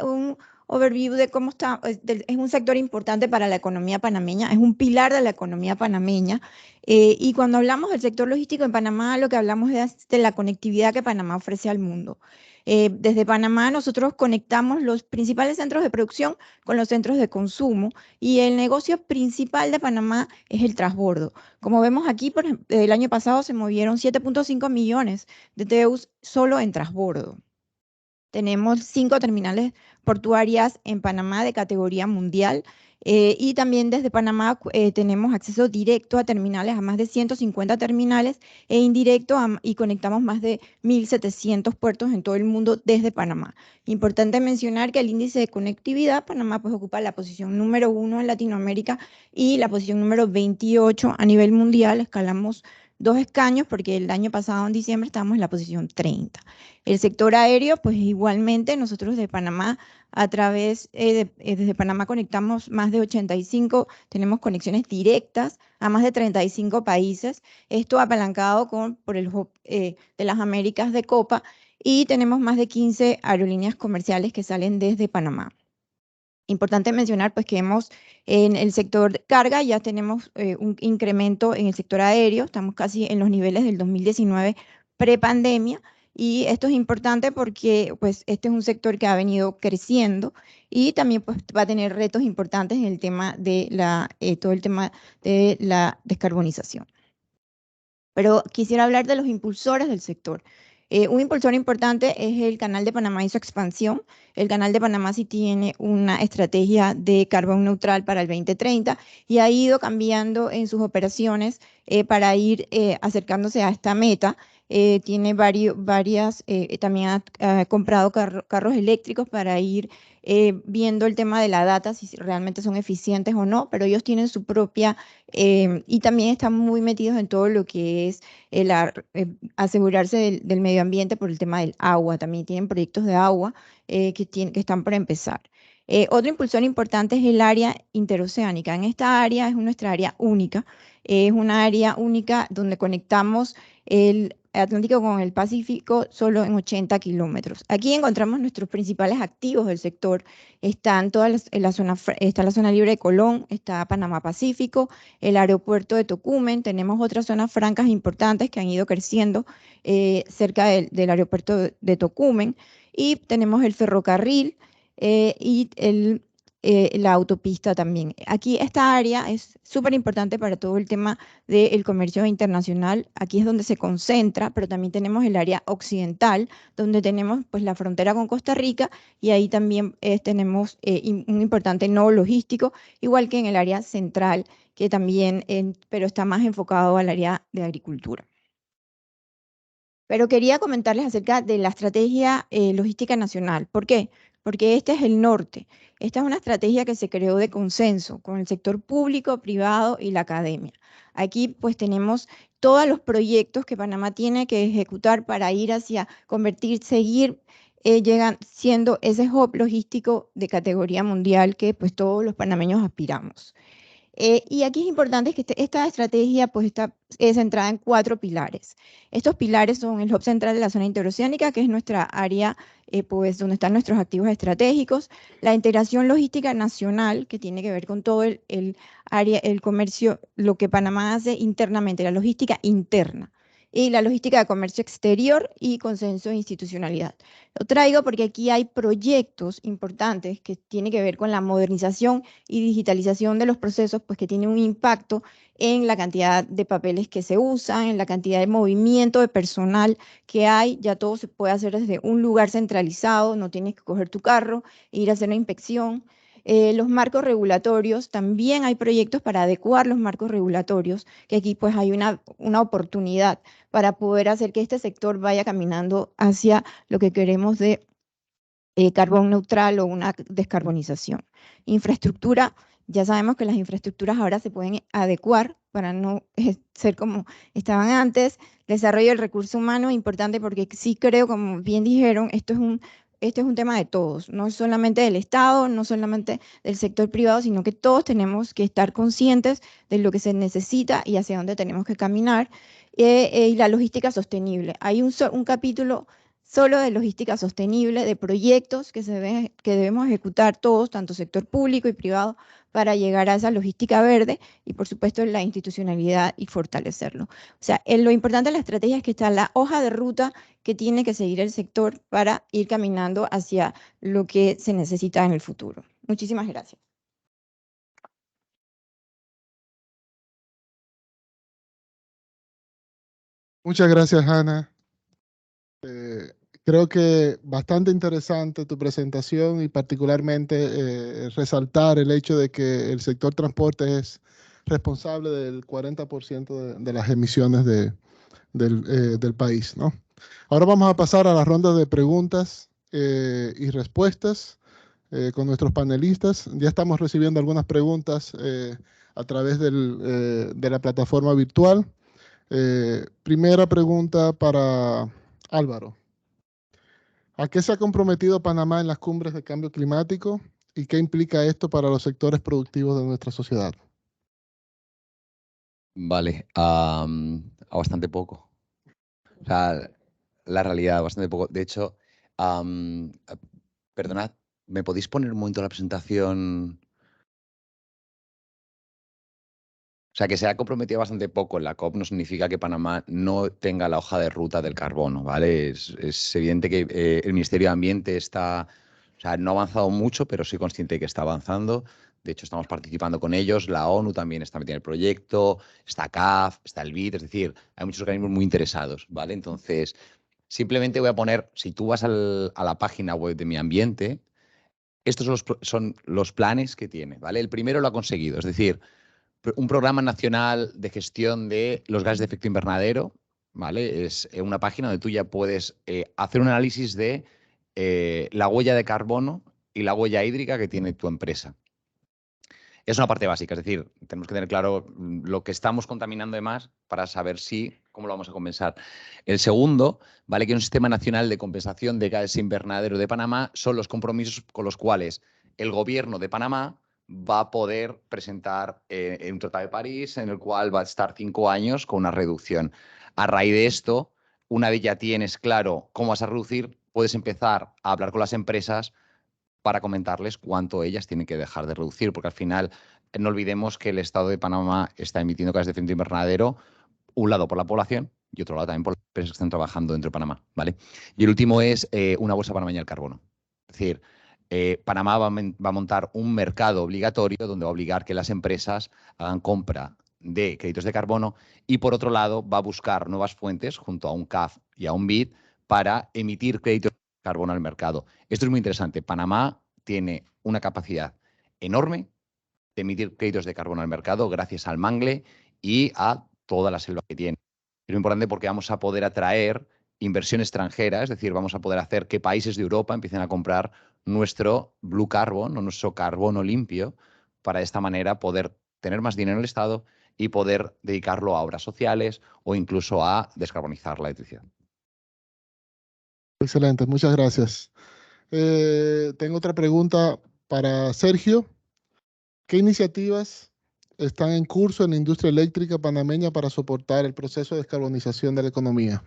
[SPEAKER 11] overview de cómo está. Es un sector importante para la economía panameña, es un pilar de la economía panameña. Y cuando hablamos del sector logístico en Panamá, lo que hablamos es de la conectividad que Panamá ofrece al mundo. Desde Panamá nosotros conectamos los principales centros de producción con los centros de consumo y el negocio principal de Panamá es el transbordo. Como vemos aquí, por ejemplo, el año pasado se movieron 7.5 millones de TEUs solo en transbordo. Tenemos 5 terminales portuarias en Panamá de categoría mundial y también desde Panamá tenemos acceso directo a terminales, a más de 150 terminales e indirecto y conectamos más de 1.700 puertos en todo el mundo desde Panamá. Importante mencionar que el índice de conectividad, Panamá pues ocupa la posición número 1 en Latinoamérica y la posición número 28 a nivel mundial. Escalamos 2 escaños porque el año pasado en diciembre estábamos en la posición 30. El sector aéreo, pues igualmente nosotros de Panamá, desde Panamá conectamos más de 85, tenemos conexiones directas a más de 35 países, esto apalancado por el hub de las Américas de Copa, y tenemos más de 15 aerolíneas comerciales que salen desde Panamá. Importante mencionar pues que en el sector de carga ya tenemos un incremento en el sector aéreo, estamos casi en los niveles del 2019 prepandemia, y esto es importante porque pues este es un sector que ha venido creciendo y también pues va a tener retos importantes en el tema de todo el tema de la descarbonización. Pero quisiera hablar de los impulsores del sector. Un impulsor importante es el Canal de Panamá y su expansión. El Canal de Panamá sí tiene una estrategia de carbón neutral para el 2030 y ha ido cambiando en sus operaciones para ir acercándose a esta meta. Tiene también ha comprado carros eléctricos para ir viendo el tema de la data, si realmente son eficientes o no, pero ellos tienen su propia, y también están muy metidos en todo lo que es asegurarse del medio ambiente por el tema del agua. También tienen proyectos de agua que están por empezar. Otro impulsor importante es el área interoceánica. En esta área es nuestra área única. Es una área única donde conectamos el Atlántico con el Pacífico solo en 80 kilómetros. Aquí encontramos nuestros principales activos del sector. Están está la zona libre de Colón, está Panamá Pacífico, el aeropuerto de Tocumen. Tenemos otras zonas francas importantes que han ido creciendo cerca del aeropuerto de Tocumen. Y tenemos el ferrocarril y la autopista también. Aquí esta área es súper importante para todo el tema del comercio internacional. Aquí es donde se concentra, pero también tenemos el área occidental, donde tenemos pues la frontera con Costa Rica y ahí también tenemos un importante nodo logístico, igual que en el área central, que también, pero está más enfocado al área de agricultura. Pero quería comentarles acerca de la estrategia logística nacional. ¿Por qué? Porque este es el norte. Esta es una estrategia que se creó de consenso con el sector público, privado y la academia. Aquí pues tenemos todos los proyectos que Panamá tiene que ejecutar para ir hacia seguir siendo ese hub logístico de categoría mundial que pues todos los panameños aspiramos. Y aquí es importante que esta estrategia pues es centrada en 4 pilares. Estos pilares son el hub central de la zona interoceánica, que es nuestra área pues donde están nuestros activos estratégicos, la integración logística nacional, que tiene que ver con todo el área, el comercio, lo que Panamá hace internamente, la logística interna, y la logística de comercio exterior y consenso de institucionalidad. Lo traigo porque aquí hay proyectos importantes que tienen que ver con la modernización y digitalización de los procesos, pues que tienen un impacto en la cantidad de papeles que se usan, en la cantidad de movimiento de personal que hay. Ya todo se puede hacer desde un lugar centralizado, no tienes que coger tu carro e ir a hacer una inspección. Los marcos regulatorios, también hay proyectos para adecuar los marcos regulatorios, que aquí pues hay una oportunidad para poder hacer que este sector vaya caminando hacia lo que queremos de carbón neutral o una descarbonización. Infraestructura, ya sabemos que las infraestructuras ahora se pueden adecuar para no ser como estaban antes. Desarrollo del recurso humano, importante porque sí creo, como bien dijeron, este es un tema de todos, no solamente del Estado, no solamente del sector privado, sino que todos tenemos que estar conscientes de lo que se necesita y hacia dónde tenemos que caminar. Y la logística sostenible. Hay un capítulo solo de logística sostenible, de proyectos que debemos ejecutar todos, tanto sector público y privado, para llegar a esa logística verde y, por supuesto, la institucionalidad y fortalecerlo. O sea, lo importante de la estrategia es que está la hoja de ruta que tiene que seguir el sector para ir caminando hacia lo que se necesita en el futuro. Muchísimas gracias.
[SPEAKER 8] Muchas gracias, Hanna. Creo que bastante interesante tu presentación y particularmente resaltar el hecho de que el sector transporte es responsable del 40% de las emisiones del país, ¿no? Ahora vamos a pasar a la ronda de preguntas y respuestas con nuestros panelistas. Ya estamos recibiendo algunas preguntas a través de la plataforma virtual. Primera pregunta para Álvaro. ¿A qué se ha comprometido Panamá en las cumbres de cambio climático y qué implica esto para los sectores productivos de nuestra sociedad?
[SPEAKER 9] Vale, a bastante poco. O sea, la realidad, bastante poco. De hecho, perdonad, ¿me podéis poner un momento la presentación? O sea, que se ha comprometido bastante poco en la COP no significa que Panamá no tenga la hoja de ruta del carbono, ¿vale? Es evidente que el Ministerio de Ambiente está, o sea, no ha avanzado mucho, pero soy consciente de que está avanzando. De hecho, estamos participando con ellos. La ONU también está metida en el proyecto, está CAF, está el BID, es decir, hay muchos organismos muy interesados, ¿vale? Entonces, simplemente voy a poner, si tú vas a la página web de Mi Ambiente, estos son los planes que tiene, ¿vale? El primero lo ha conseguido, es decir, un programa nacional de gestión de los gases de efecto invernadero, ¿vale? Es una página donde tú ya puedes hacer un análisis de la huella de carbono y la huella hídrica que tiene tu empresa. Es una parte básica, es decir, tenemos que tener claro lo que estamos contaminando de más para saber cómo lo vamos a compensar. El segundo, ¿vale? Que es un sistema nacional de compensación de gases invernadero de Panamá, son los compromisos con los cuales el gobierno de Panamá va a poder presentar un Tratado de París en el cual va a estar 5 años con una reducción. A raíz de esto, una vez ya tienes claro cómo vas a reducir, puedes empezar a hablar con las empresas para comentarles cuánto ellas tienen que dejar de reducir, porque al final no olvidemos que el Estado de Panamá está emitiendo gases de efecto invernadero, un lado por la población y otro lado también por las empresas que están trabajando dentro de Panamá, ¿vale? Y el último es una bolsa panameña del carbono. Es decir, Panamá va a montar un mercado obligatorio donde va a obligar que las empresas hagan compra de créditos de carbono y, por otro lado, va a buscar nuevas fuentes junto a un CAF y a un BID para emitir créditos de carbono al mercado. Esto es muy interesante. Panamá tiene una capacidad enorme de emitir créditos de carbono al mercado gracias al mangle y a toda la selva que tiene. Es muy importante porque vamos a poder atraer inversión extranjera, es decir, vamos a poder hacer que países de Europa empiecen a comprar nuestro blue carbon o nuestro carbono limpio para de esta manera poder tener más dinero en el Estado y poder dedicarlo a obras sociales o incluso a descarbonizar la electricidad.
[SPEAKER 8] Excelente, muchas gracias. Tengo otra pregunta para Sergio. ¿Qué iniciativas están en curso en la industria eléctrica panameña para soportar el proceso de descarbonización de la economía?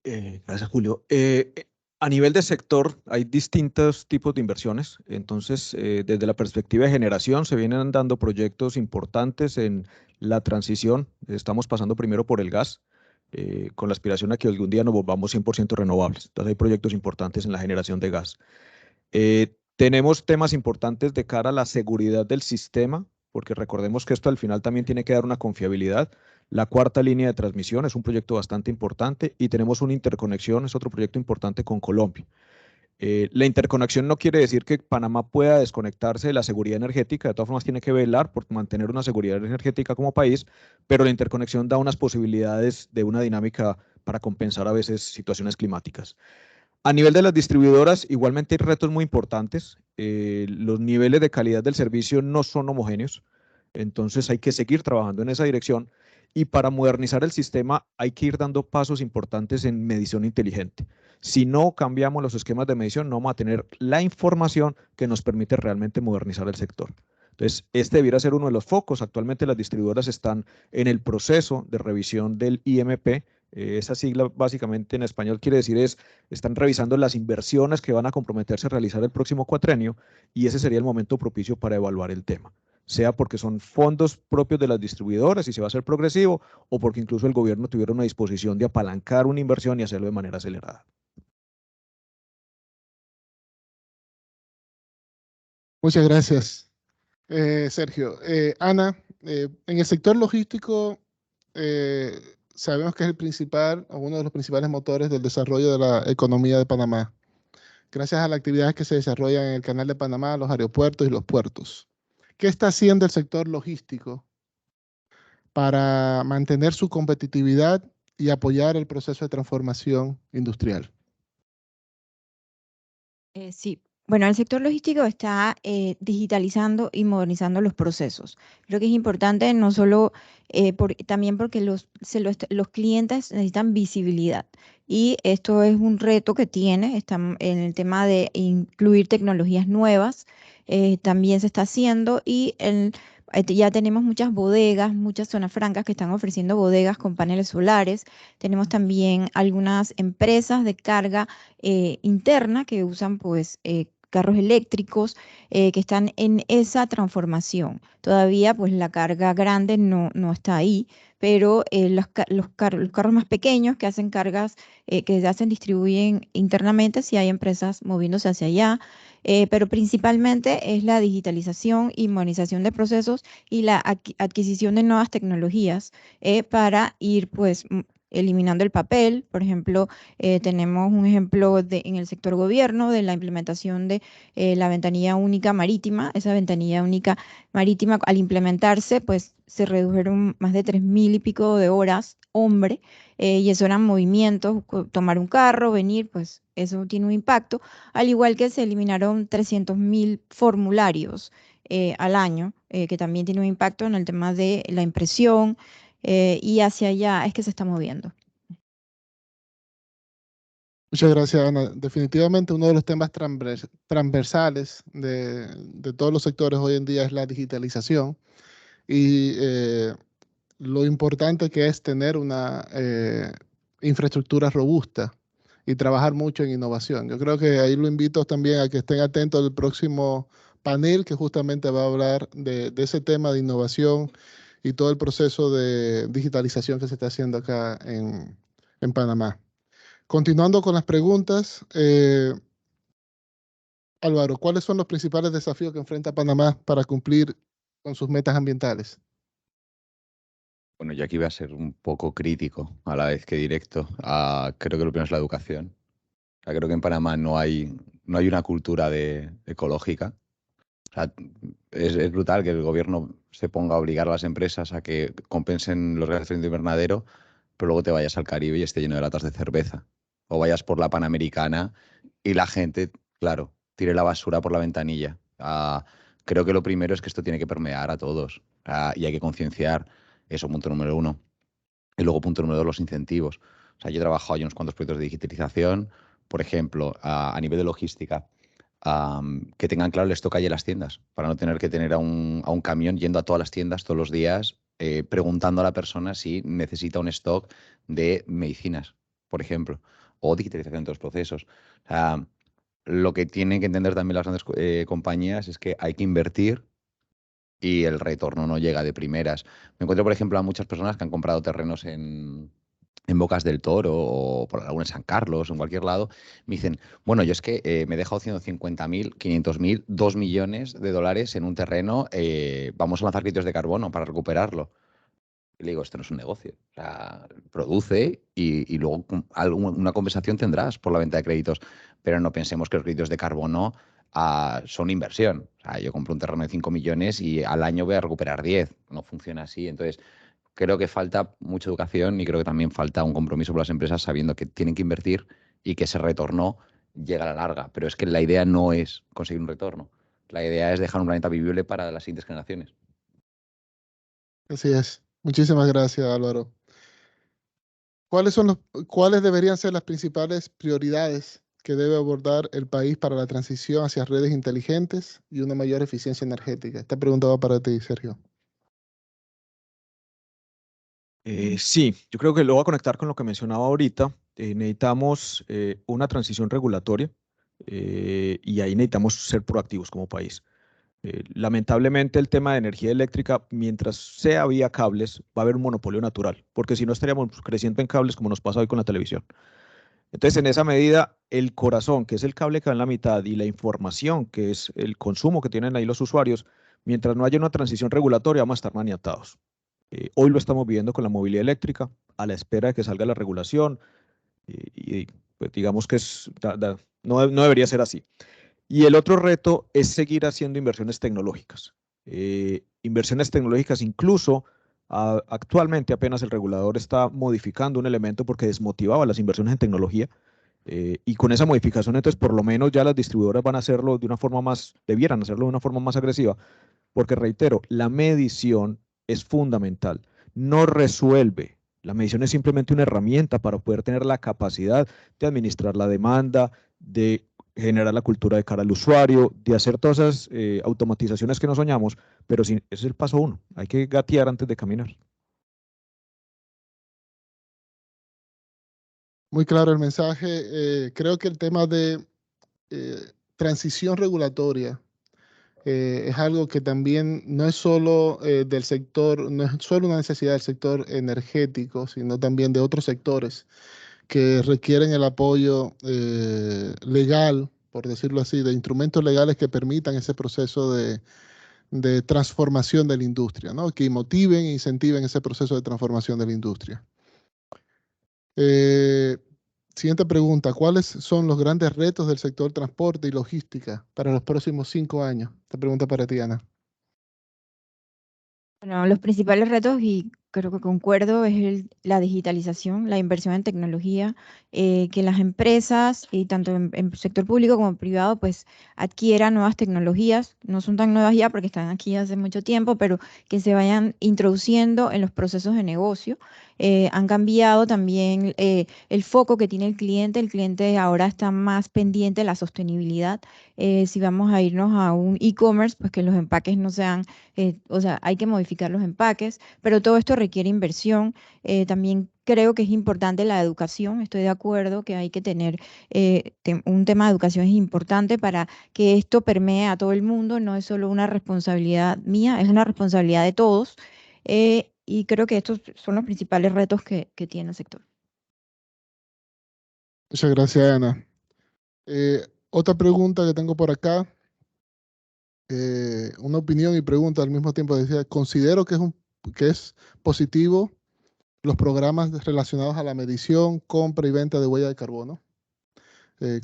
[SPEAKER 10] Gracias, Julio. A nivel de sector hay distintos tipos de inversiones. Entonces, desde la perspectiva de generación se vienen dando proyectos importantes en la transición. Estamos pasando primero por el gas, con la aspiración a que algún día nos volvamos 100% renovables. Entonces hay proyectos importantes en la generación de gas. Tenemos temas importantes de cara a la seguridad del sistema, porque recordemos que esto al final también tiene que dar una confiabilidad. La cuarta línea de transmisión es un proyecto bastante importante y tenemos una interconexión, es otro proyecto importante con Colombia. La interconexión no quiere decir que Panamá pueda desconectarse de la seguridad energética, de todas formas tiene que velar por mantener una seguridad energética como país, pero la interconexión da unas posibilidades de una dinámica para compensar a veces situaciones climáticas. A nivel de las distribuidoras, igualmente hay retos muy importantes. Los niveles de calidad del servicio no son homogéneos, entonces hay que seguir trabajando en esa dirección y para modernizar el sistema hay que ir dando pasos importantes en medición inteligente. Si no cambiamos los esquemas de medición, no vamos a tener la información que nos permite realmente modernizar el sector. Entonces, este debiera ser uno de los focos. Actualmente las distribuidoras están en el proceso de revisión del IMP, Esa sigla básicamente en español quiere decir están revisando las inversiones que van a comprometerse a realizar el próximo cuatrenio y ese sería el momento propicio para evaluar el tema, sea porque son fondos propios de las distribuidoras y se va a hacer progresivo o porque incluso el gobierno tuviera una disposición de apalancar una inversión y hacerlo de manera acelerada.
[SPEAKER 8] Muchas gracias, Sergio. Ana, en el sector logístico sabemos que es el principal o uno de los principales motores del desarrollo de la economía de Panamá, gracias a las actividades que se desarrollan en el Canal de Panamá, los aeropuertos y los puertos. ¿Qué está haciendo el sector logístico para mantener su competitividad y apoyar el proceso de transformación industrial?
[SPEAKER 11] Sí, bueno, el sector logístico está digitalizando y modernizando los procesos. Creo que es importante no solo también porque los clientes necesitan visibilidad y esto es un reto que están en el tema de incluir tecnologías nuevas, también se está haciendo y ya tenemos muchas bodegas, muchas zonas francas que están ofreciendo bodegas con paneles solares. Tenemos también algunas empresas de carga interna que usan pues carros eléctricos que están en esa transformación. Todavía pues la carga grande no está ahí, pero los carros más pequeños que hacen cargas, distribuyen internamente, si hay empresas moviéndose hacia allá, pero principalmente es la digitalización y modernización de procesos y la adquisición de nuevas tecnologías para ir pues eliminando el papel. Por ejemplo, tenemos un ejemplo en el sector gobierno de la implementación de la ventanilla única marítima. Esa ventanilla única marítima, al implementarse, pues se redujeron más de 3.000 y pico de horas, hombre, y eso eran movimientos, tomar un carro, venir, pues eso tiene un impacto, al igual que se eliminaron 300.000 formularios al año, que también tiene un impacto en el tema de la impresión, y hacia allá es que se está moviendo.
[SPEAKER 8] Muchas gracias, Ana. Definitivamente uno de los temas transversales de todos los sectores hoy en día es la digitalización y lo importante que es tener una infraestructura robusta y trabajar mucho en innovación. Yo creo que ahí lo invito también a que estén atentos al próximo panel que justamente va a hablar de ese tema de innovación y todo el proceso de digitalización que se está haciendo acá en Panamá. Continuando con las preguntas, Álvaro, ¿cuáles son los principales desafíos que enfrenta Panamá para cumplir con sus metas ambientales?
[SPEAKER 9] Bueno, yo aquí voy a ser un poco crítico a la vez que directo. Creo que lo primero es la educación. O sea, creo que en Panamá no hay una cultura ecológica. O sea, es brutal que el gobierno se ponga a obligar a las empresas a que compensen los gases de efecto invernadero, pero luego te vayas al Caribe y esté lleno de latas de cerveza. O vayas por la Panamericana y la gente, claro, tire la basura por la ventanilla. Creo que lo primero es que esto tiene que permear a todos y hay que concienciar. Eso, punto número uno. Y luego, punto número dos, los incentivos. O sea, yo he trabajado en unos cuantos proyectos de digitalización, por ejemplo, a nivel de logística, que tengan claro el stock ahí en las tiendas, para no tener que tener a un camión yendo a todas las tiendas todos los días, preguntando a la persona si necesita un stock de medicinas, por ejemplo, o digitalización de los procesos. O sea, lo que tienen que entender también las grandes compañías es que hay que invertir y el retorno no llega de primeras. Me encuentro, por ejemplo, a muchas personas que han comprado terrenos en Bocas del Toro o por alguna en San Carlos o en cualquier lado, me dicen, bueno, yo es que me he dejado 150.000, 500.000, 2 millones de dólares en un terreno, vamos a lanzar créditos de carbono para recuperarlo. Y le digo, esto no es un negocio. O sea, produce y luego una compensación tendrás por la venta de créditos, pero no pensemos que los créditos de carbono son inversión. O sea, yo compro un terreno de 5 millones y al año voy a recuperar 10. No funciona así. Entonces, creo que falta mucha educación y creo que también falta un compromiso por las empresas sabiendo que tienen que invertir y que ese retorno llega a la larga. Pero es que la idea no es conseguir un retorno. La idea es dejar un planeta vivible para las siguientes generaciones.
[SPEAKER 8] Así es. Muchísimas gracias, Álvaro. ¿Cuáles deberían ser las principales prioridades que debe abordar el país para la transición hacia redes inteligentes y una mayor eficiencia energética? Esta pregunta va para ti, Sergio.
[SPEAKER 10] Sí, yo creo que lo voy a conectar con lo que mencionaba ahorita. Necesitamos una transición regulatoria y ahí necesitamos ser proactivos como país. Lamentablemente el tema de energía eléctrica, mientras sea vía cables, va a haber un monopolio natural, porque si no estaríamos creciendo en cables como nos pasa hoy con la televisión. Entonces, en esa medida, el corazón, que es el cable que va en la mitad, y la información, que es el consumo que tienen ahí los usuarios, mientras no haya una transición regulatoria, vamos a estar maniatados. Hoy lo estamos viviendo con la movilidad eléctrica, a la espera de que salga la regulación, pues digamos que no debería ser así. Y el otro reto es seguir haciendo inversiones tecnológicas. Inversiones tecnológicas incluso actualmente apenas el regulador está modificando un elemento porque desmotivaba las inversiones en tecnología. Y con esa modificación, entonces, por lo menos ya las distribuidoras van a hacerlo de una forma más, debieran hacerlo de una forma más agresiva, porque reitero, la medición es fundamental. No resuelve. La medición es simplemente una herramienta para poder tener la capacidad de administrar la demanda, de generar la cultura de cara al usuario, de hacer todas esas automatizaciones que nos soñamos, pero ese es el paso uno. Hay que gatear antes de caminar.
[SPEAKER 8] Muy claro el mensaje. Creo que el tema de transición regulatoria es algo que también no es solo del sector, no es solo una necesidad del sector energético, sino también de otros sectores que requieren el apoyo legal, por decirlo así, de instrumentos legales que permitan ese proceso de transformación de la industria, ¿no? Que motiven e incentiven ese proceso de transformación de la industria. Siguiente pregunta, ¿cuáles son los grandes retos del sector transporte y logística para los próximos 5 años? Esta pregunta para ti, Ana.
[SPEAKER 11] Bueno, los principales retos, y creo que concuerdo, es la digitalización, la inversión en tecnología, que las empresas, y tanto en sector público como privado, pues adquieran nuevas tecnologías. No son tan nuevas ya porque están aquí hace mucho tiempo, pero que se vayan introduciendo en los procesos de negocio. Han cambiado también el foco que tiene el cliente. El cliente ahora está más pendiente de la sostenibilidad. Si vamos a irnos a un e-commerce, pues que los empaques no sean, o sea, hay que modificar los empaques, pero todo esto requiere inversión. También creo que es importante la educación. Estoy de acuerdo que hay que tener un tema de educación es importante para que esto permee a todo el mundo. No es solo una responsabilidad mía, es una responsabilidad de todos. Y creo que estos son los principales retos que tiene el sector.
[SPEAKER 8] Muchas gracias, Ana. Otra pregunta que tengo por acá, una opinión y pregunta al mismo tiempo. Decía, considero que es positivo los programas relacionados a la medición, compra y venta de huella de carbono.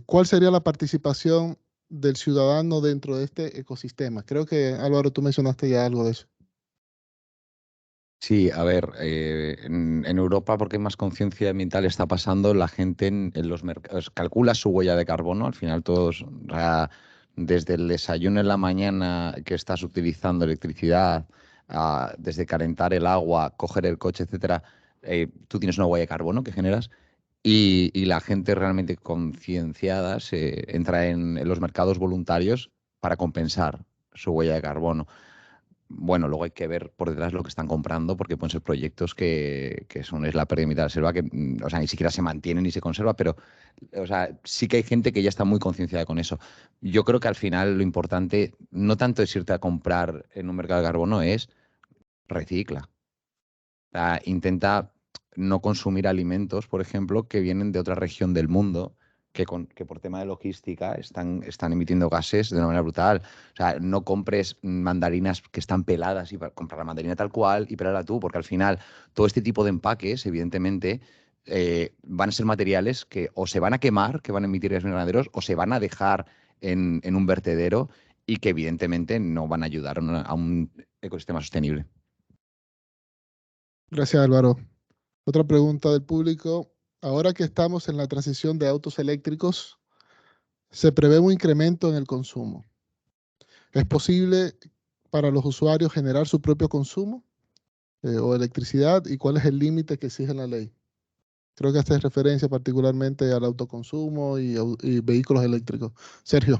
[SPEAKER 8] ¿Cuál sería la participación del ciudadano dentro de este ecosistema? Creo que, Álvaro, tú mencionaste ya algo de eso.
[SPEAKER 9] Sí, a ver, en Europa, porque más conciencia ambiental está pasando, la gente en los mercados calcula su huella de carbono. Al final, todos, o sea, desde el desayuno en la mañana que estás utilizando electricidad, desde calentar el agua, coger el coche, etcétera, tú tienes una huella de carbono que generas. Y la gente realmente concienciada se entra en los mercados voluntarios para compensar su huella de carbono. Bueno, luego hay que ver por detrás lo que están comprando, porque pueden ser proyectos que son, es la pérdida de mitad de la selva, que, o sea, ni siquiera se mantiene ni se conserva, pero, o sea, sí que hay gente que ya está muy concienciada con eso. Yo creo que al final lo importante, no tanto es irte a comprar en un mercado de carbono, es recicla. O sea, intenta no consumir alimentos, por ejemplo, que vienen de otra región del mundo, que por tema de logística están emitiendo gases de una manera brutal. O sea, no compres mandarinas que están peladas y comprar la mandarina tal cual y pelarla tú, porque al final todo este tipo de empaques, evidentemente, van a ser materiales que o se van a quemar, que van a emitir gases invernaderos, o se van a dejar en un vertedero y que evidentemente no van a ayudar a un ecosistema sostenible.
[SPEAKER 8] Gracias, Álvaro. Otra pregunta del público. Ahora que estamos en la transición de autos eléctricos, se prevé un incremento en el consumo. ¿Es posible para los usuarios generar su propio consumo o electricidad? ¿Y cuál es el límite que exige la ley? Creo que hace referencia particularmente al autoconsumo y vehículos eléctricos. Sergio.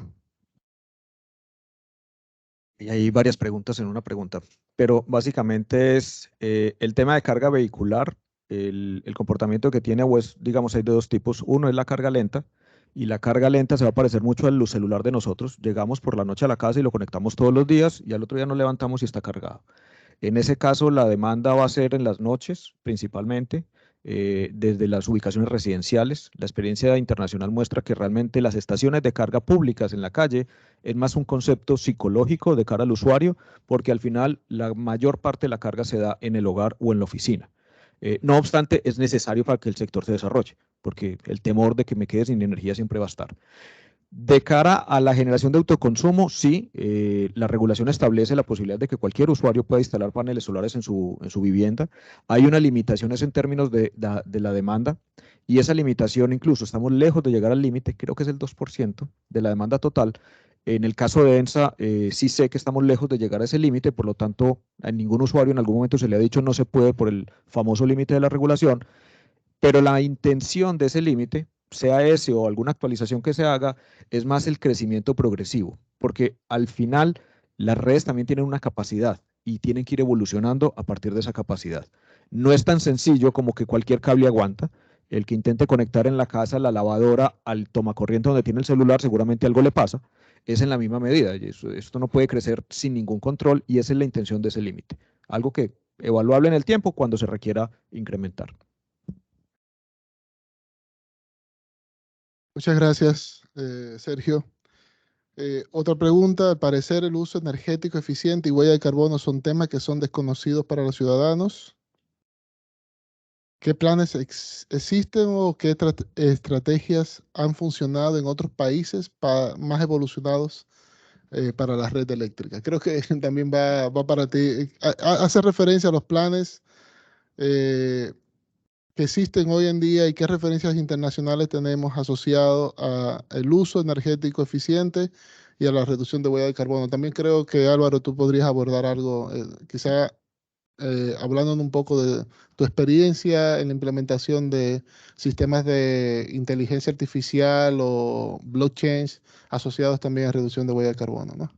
[SPEAKER 10] Y hay varias preguntas en una pregunta, pero básicamente es el tema de carga vehicular, el comportamiento que tiene, pues digamos hay de dos tipos. Uno es la carga lenta, y la carga lenta se va a parecer mucho al celular de nosotros. Llegamos por la noche a la casa y lo conectamos todos los días y al otro día nos levantamos y está cargado. En ese caso, la demanda va a ser en las noches, principalmente, desde las ubicaciones residenciales. La experiencia internacional muestra que realmente las estaciones de carga públicas en la calle es más un concepto psicológico de cara al usuario, porque al final la mayor parte de la carga se da en el hogar o en la oficina. No obstante, es necesario para que el sector se desarrolle, porque el temor de que me quede sin energía siempre va a estar. De cara a la generación de autoconsumo, sí, la regulación establece la posibilidad de que cualquier usuario pueda instalar paneles solares en su vivienda. Hay unas limitaciones en términos de la demanda, y esa limitación, incluso estamos lejos de llegar al límite, creo que es el 2% de la demanda total. En el caso de ENSA, sí sé que estamos lejos de llegar a ese límite, por lo tanto, a ningún usuario en algún momento se le ha dicho no se puede por el famoso límite de la regulación, pero la intención de ese límite, sea ese o alguna actualización que se haga, es más el crecimiento progresivo, porque al final las redes también tienen una capacidad y tienen que ir evolucionando a partir de esa capacidad. No es tan sencillo como que cualquier cable aguanta. El que intente conectar en la casa la lavadora al tomacorriente donde tiene el celular, seguramente algo le pasa. Es en la misma medida. Y esto no puede crecer sin ningún control, y esa es la intención de ese límite. Algo que evaluable en el tiempo cuando se requiera incrementar.
[SPEAKER 8] Muchas gracias, Sergio. Otra pregunta: al parecer el uso energético eficiente y huella de carbono son temas que son desconocidos para los ciudadanos. ¿Qué planes existen o qué estrategias han funcionado en otros países más evolucionados para la red eléctrica? Creo que también va para ti. Hace referencia a los planes que existen hoy en día y qué referencias internacionales tenemos asociados al uso energético eficiente y a la reducción de huella de carbono. También creo que, Álvaro, tú podrías abordar algo, quizá hablando un poco de tu experiencia en la implementación de sistemas de inteligencia artificial o blockchain asociados también a reducción de huella de carbono, ¿no?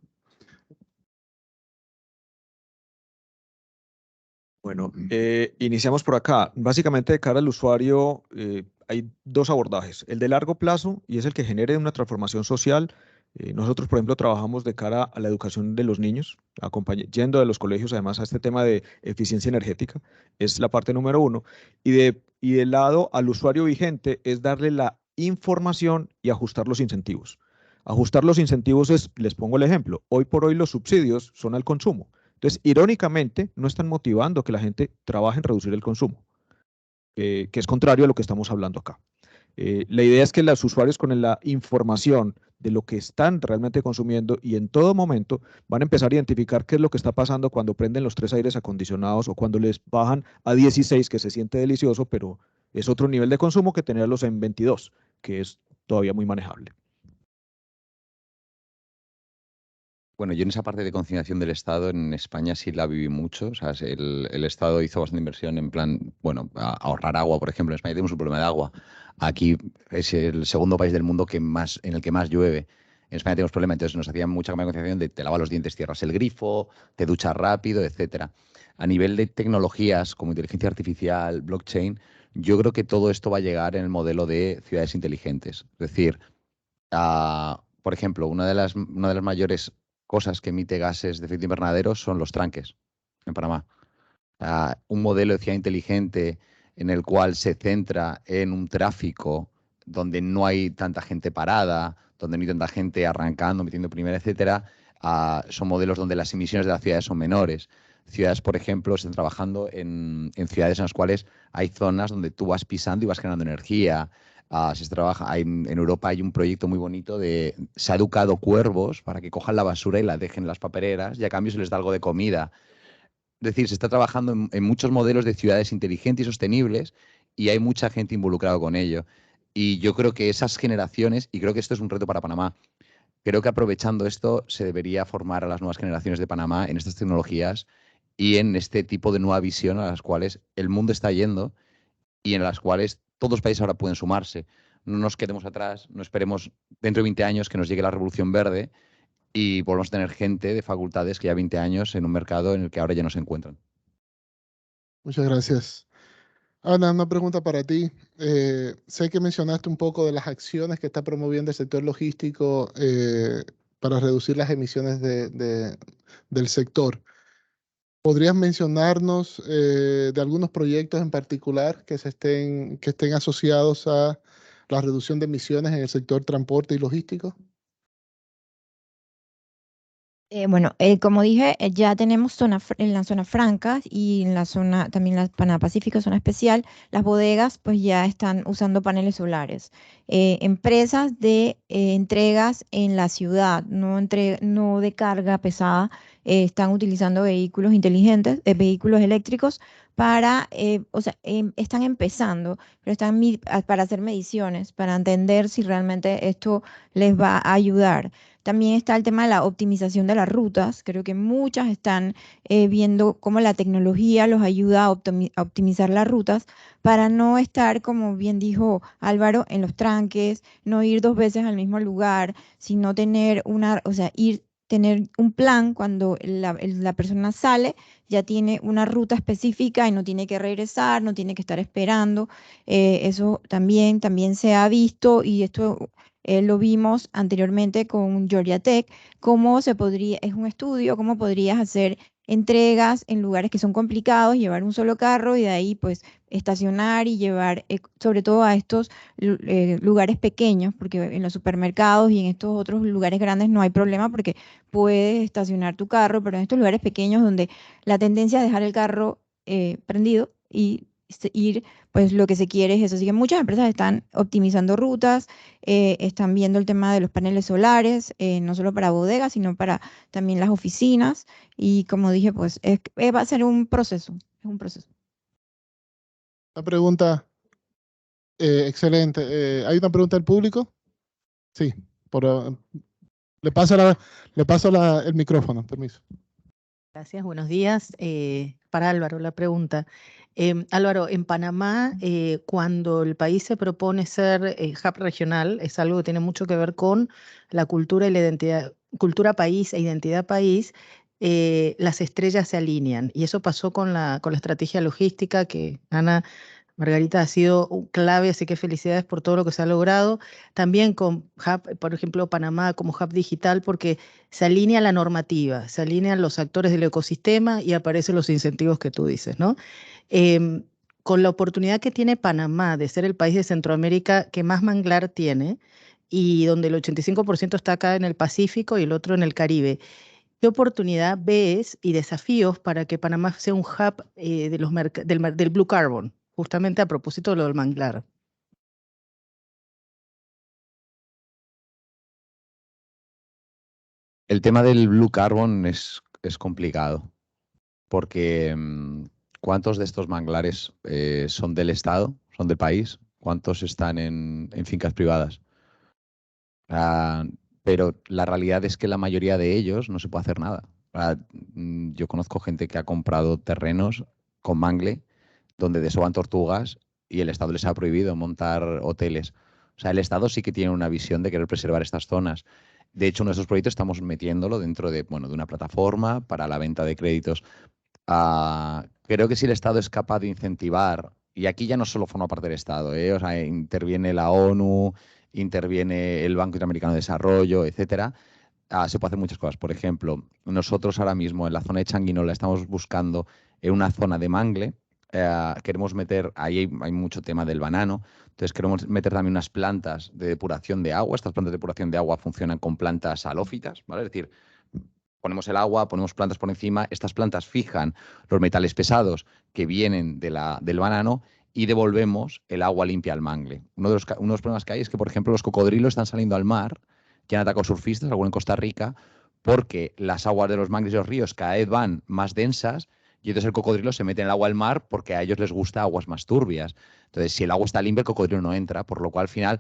[SPEAKER 10] Bueno, iniciamos por acá. Básicamente, de cara al usuario, hay dos abordajes. El de largo plazo, y es el que genere una transformación social. Nosotros, por ejemplo, trabajamos de cara a la educación de los niños, yendo de los colegios además a este tema de eficiencia energética. Es la parte número uno. Y del lado al usuario vigente es darle la información y ajustar los incentivos. Ajustar los incentivos es, les pongo el ejemplo, hoy por hoy los subsidios son al consumo. Entonces, irónicamente, no están motivando que la gente trabaje en reducir el consumo, que es contrario a lo que estamos hablando acá. La idea es que los usuarios, con la información de lo que están realmente consumiendo y en todo momento, van a empezar a identificar qué es lo que está pasando cuando prenden los 3 aires acondicionados o cuando les bajan a 16, que se siente delicioso, pero es otro nivel de consumo que tenerlos en 22, que es todavía muy manejable.
[SPEAKER 9] Bueno, yo en esa parte de conciliación del Estado en España sí la viví mucho. O sea, el Estado hizo bastante inversión en plan, bueno, a ahorrar agua, por ejemplo. En España tenemos un problema de agua. Aquí es el segundo país del mundo en el que más llueve. En España tenemos problemas, entonces nos hacían mucha concienciación de te lavas los dientes, cierras el grifo, te duchas rápido, etcétera. A nivel de tecnologías como inteligencia artificial, blockchain, yo creo que todo esto va a llegar en el modelo de ciudades inteligentes. Es decir, por ejemplo, una de las mayores cosas que emite gases de efecto invernadero son los tranques en Panamá. Un modelo de ciudad inteligente en el cual se centra en un tráfico donde no hay tanta gente parada, donde no hay tanta gente arrancando, metiendo primera, etcétera, son modelos donde las emisiones de las ciudades son menores. Ciudades, por ejemplo, están trabajando en ciudades en las cuales hay zonas donde tú vas pisando y vas generando energía. Se trabaja, en Europa hay un proyecto muy bonito se ha educado cuervos para que cojan la basura y la dejen en las papeleras y a cambio se les da algo de comida. Es decir, se está trabajando en muchos modelos de ciudades inteligentes y sostenibles y hay mucha gente involucrada con ello. Y yo creo que esas generaciones, y creo que esto es un reto para Panamá, creo que aprovechando esto se debería formar a las nuevas generaciones de Panamá en estas tecnologías y en este tipo de nueva visión a las cuales el mundo está yendo y en las cuales todos los países ahora pueden sumarse. No nos quedemos atrás, no esperemos dentro de 20 años que nos llegue la revolución verde y volvemos a tener gente de facultades que ya 20 años en un mercado en el que ahora ya no se encuentran.
[SPEAKER 8] Muchas gracias. Ana, una pregunta para ti. Sé que mencionaste un poco de las acciones que está promoviendo el sector logístico para reducir las emisiones del sector. ¿Podrías mencionarnos de algunos proyectos en particular que estén asociados a la reducción de emisiones en el sector transporte y logístico?
[SPEAKER 11] Bueno, como dije, ya tenemos en la zona franca y en la zona, también la Panamá Pacífico, zona especial, las bodegas pues ya están usando paneles solares. Empresas de entregas en la ciudad, no de carga pesada, están utilizando vehículos inteligentes, vehículos eléctricos para, o sea, están empezando, pero para hacer mediciones, para entender si realmente esto les va a ayudar. También está el tema de la optimización de las rutas. Creo que muchas están viendo cómo la tecnología los ayuda a optimizar las rutas para no estar, como bien dijo Álvaro, en los tranques, no ir 2 veces al mismo lugar, sino tener tener un plan cuando la persona sale, ya tiene una ruta específica y no tiene que regresar, no tiene que estar esperando. Eso también se ha visto y esto lo vimos anteriormente con Georgia Tech, es un estudio, cómo podrías hacer entregas en lugares que son complicados, llevar un solo carro y de ahí pues estacionar y llevar, sobre todo a estos lugares pequeños, porque en los supermercados y en estos otros lugares grandes no hay problema porque puedes estacionar tu carro, pero en estos lugares pequeños donde la tendencia es dejar el carro prendido y ir, pues lo que se quiere es eso. Así que muchas empresas están optimizando rutas, están viendo el tema de los paneles solares, no solo para bodegas, sino para también las oficinas. Y como dije, pues va a ser un proceso, es un proceso.
[SPEAKER 8] Una pregunta excelente. ¿Hay una pregunta del público? Sí, le paso el micrófono, permiso.
[SPEAKER 12] Gracias, buenos días. Para Álvaro, la pregunta. Álvaro, en Panamá, cuando el país se propone ser hub regional, es algo que tiene mucho que ver con la cultura y la identidad, cultura país e identidad país, las estrellas se alinean. Y eso pasó con la estrategia logística que Ana Margarita ha sido clave, así que felicidades por todo lo que se ha logrado. También con Hub, por ejemplo, Panamá como Hub digital, porque se alinea la normativa, se alinean los actores del ecosistema y aparecen los incentivos que tú dices, ¿no? Con la oportunidad que tiene Panamá de ser el país de Centroamérica que más manglar tiene y donde el 85% está acá en el Pacífico y el otro en el Caribe, ¿qué oportunidad ves y desafíos para que Panamá sea un hub del Blue Carbon? Justamente a propósito de lo del manglar.
[SPEAKER 9] El tema del Blue Carbon es complicado, porque ¿cuántos de estos manglares son del Estado, son del país? ¿Cuántos están en fincas privadas? Pero la realidad es que la mayoría de ellos no se puede hacer nada. Yo conozco gente que ha comprado terrenos con mangle donde desovan tortugas y el Estado les ha prohibido montar hoteles. O sea, el Estado sí que tiene una visión de querer preservar estas zonas. De hecho, uno de esos proyectos estamos metiéndolo dentro de una plataforma para la venta de créditos. Creo que si el Estado es capaz de incentivar, y aquí ya no solo forma parte del Estado, o sea, interviene la ONU, interviene el Banco Interamericano de Desarrollo, etcétera, se puede hacer muchas cosas. Por ejemplo, nosotros ahora mismo en la zona de Changuinola estamos buscando en una zona de mangle. Queremos meter, ahí hay mucho tema del banano, entonces queremos meter también unas plantas de depuración de agua. Estas plantas de depuración de agua funcionan con plantas halófitas, ¿vale? Es decir, ponemos el agua, ponemos plantas por encima, estas plantas fijan los metales pesados que vienen del banano y devolvemos el agua limpia al mangle. Uno de los problemas que hay es que, por ejemplo, los cocodrilos están saliendo al mar, que han atacado surfistas, algunos en Costa Rica, porque las aguas de los mangles y los ríos cada vez van más densas y entonces el cocodrilo se mete en el agua al mar porque a ellos les gusta aguas más turbias. Entonces, si el agua está limpia, el cocodrilo no entra, por lo cual al final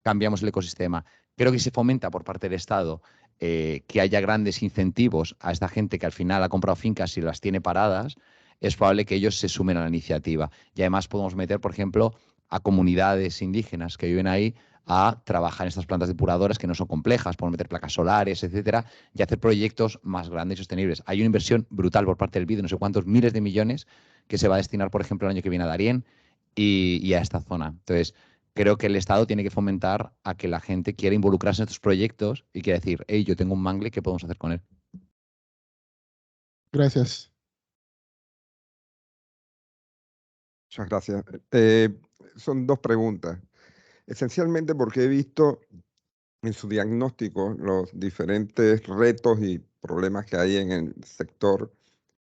[SPEAKER 9] cambiamos el ecosistema. Creo que se fomenta por parte del Estado que haya grandes incentivos a esta gente que al final ha comprado fincas y las tiene paradas, es probable que ellos se sumen a la iniciativa. Y además podemos meter, por ejemplo, a comunidades indígenas que viven ahí a trabajar en estas plantas depuradoras que no son complejas, podemos meter placas solares, etcétera, y hacer proyectos más grandes y sostenibles. Hay una inversión brutal por parte del BID, no sé cuántos miles de millones, que se va a destinar, por ejemplo, el año que viene a Darién y a esta zona. Entonces, creo que el Estado tiene que fomentar a que la gente quiera involucrarse en estos proyectos y quiera decir, hey, yo tengo un mangle, ¿qué podemos hacer con él?
[SPEAKER 8] Gracias.
[SPEAKER 13] Muchas gracias. Son dos preguntas. Esencialmente porque he visto en su diagnóstico los diferentes retos y problemas que hay en el sector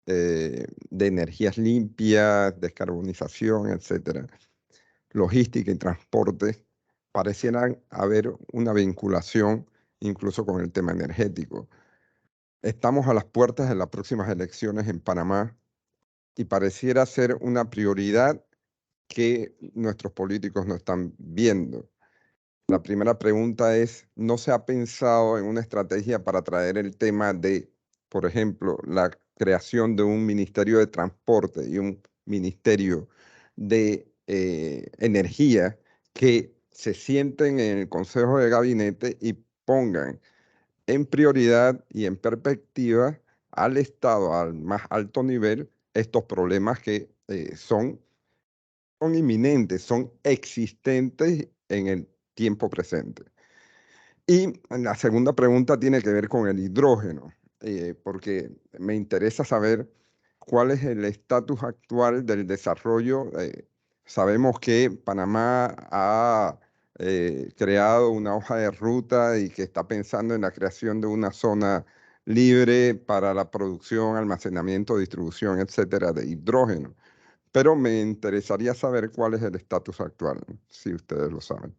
[SPEAKER 13] de energías limpias, descarbonización, etcétera, logística y transporte, parecieran haber una vinculación incluso con el tema energético. Estamos a las puertas de las próximas elecciones en Panamá y pareciera ser una prioridad que nuestros políticos no están viendo. La primera pregunta es, ¿no se ha pensado en una estrategia para traer el tema de, por ejemplo, la creación de un ministerio de transporte y un ministerio de energía que se sienten en el Consejo de Gabinete y pongan en prioridad y en perspectiva al Estado, al más alto nivel, estos problemas que son inminentes, son existentes en el tiempo presente? Y la segunda pregunta tiene que ver con el hidrógeno, porque me interesa saber cuál es el estatus actual del desarrollo. Sabemos que Panamá ha creado una hoja de ruta y que está pensando en la creación de una zona libre para la producción, almacenamiento, distribución, etcétera, de hidrógeno. Pero me interesaría saber cuál es el estatus actual, si ustedes lo saben.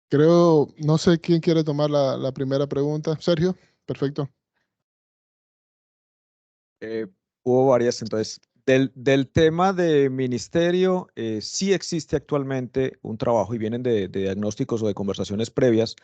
[SPEAKER 8] Creo, no sé quién quiere tomar la primera pregunta. Sergio, perfecto.
[SPEAKER 10] Hubo varias, entonces, del tema de ministerio, sí existe actualmente un trabajo y vienen de diagnósticos o de conversaciones previas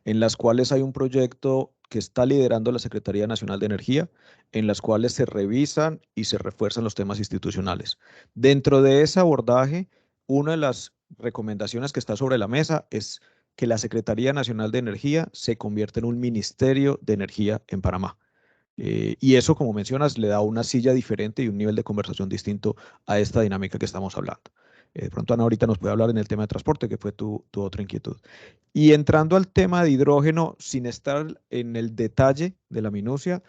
[SPEAKER 10] en las cuales hay un proyecto que está liderando la Secretaría Nacional de Energía, en las cuales se revisan y se refuerzan los temas institucionales. Dentro de ese abordaje, una de las recomendaciones que está sobre la mesa es que la Secretaría Nacional de Energía se convierta en un ministerio de energía en Panamá. Y eso, como mencionas, le da una silla diferente y un nivel de conversación distinto a esta dinámica que estamos hablando. De pronto Ana ahorita nos puede hablar en el tema de transporte, que fue tu otra inquietud. Y entrando al tema de hidrógeno, sin estar en el detalle de la minucia,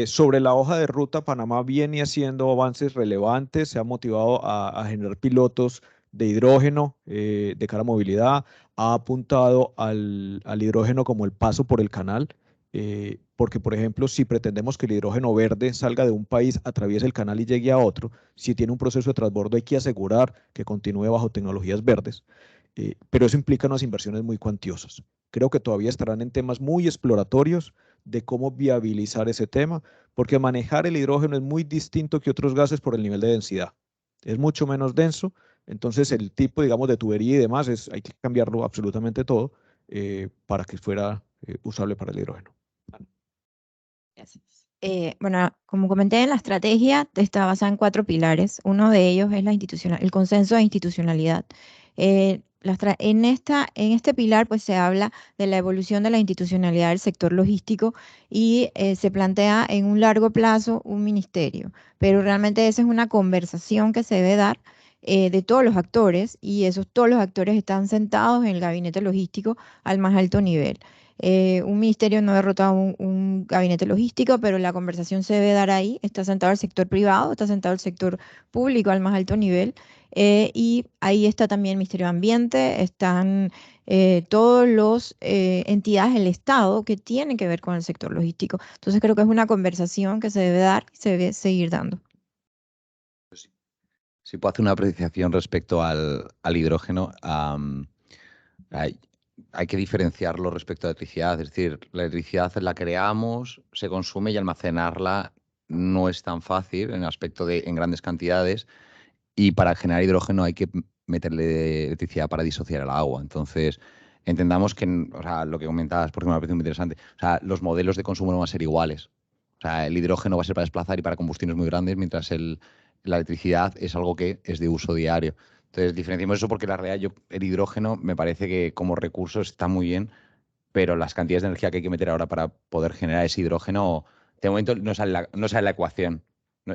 [SPEAKER 10] sobre la hoja de ruta, Panamá viene haciendo avances relevantes, se ha motivado a generar pilotos de hidrógeno de cara a movilidad, ha apuntado al hidrógeno como el paso por el canal, porque, por ejemplo, si pretendemos que el hidrógeno verde salga de un país, atraviese el canal y llegue a otro, si tiene un proceso de transbordo hay que asegurar que continúe bajo tecnologías verdes, pero eso implica unas inversiones muy cuantiosas. Creo que todavía estarán en temas muy exploratorios de cómo viabilizar ese tema, porque manejar el hidrógeno es muy distinto que otros gases por el nivel de densidad. Es mucho menos denso, entonces el tipo, digamos, de tubería y demás, hay que cambiarlo absolutamente todo para que fuera usable para el hidrógeno.
[SPEAKER 11] Gracias. Bueno, como comenté, en la estrategia está basada en 4 pilares. Uno de ellos es el consenso de institucionalidad. En este pilar pues se habla de la evolución de la institucionalidad del sector logístico y se plantea en un largo plazo un ministerio, pero realmente esa es una conversación que se debe dar de todos los actores y todos los actores están sentados en el gabinete logístico al más alto nivel. Un ministerio no derrota un gabinete logístico, pero la conversación se debe dar ahí. Está sentado el sector privado, está sentado el sector público al más alto nivel, y ahí está también el Ministerio de Ambiente, están todas las entidades del Estado que tienen que ver con el sector logístico. Entonces creo que es una conversación que se debe dar y se debe seguir dando.
[SPEAKER 9] Si puedo hacer una apreciación respecto al hidrógeno, hay que diferenciarlo respecto a la electricidad. Es decir, la electricidad la creamos, se consume y almacenarla no es tan fácil en el aspecto de en grandes cantidades, y para generar hidrógeno hay que meterle electricidad para disociar el agua. Entonces, entendamos que, o sea, lo que comentabas, porque me ha parecido muy interesante, o sea, los modelos de consumo no van a ser iguales. O sea, el hidrógeno va a ser para desplazar y para combustiones muy grandes, mientras la electricidad es algo que es de uso diario. Entonces, diferenciamos eso porque la realidad, el hidrógeno me parece que como recurso está muy bien, pero las cantidades de energía que hay que meter ahora para poder generar ese hidrógeno, de momento no sale la ecuación.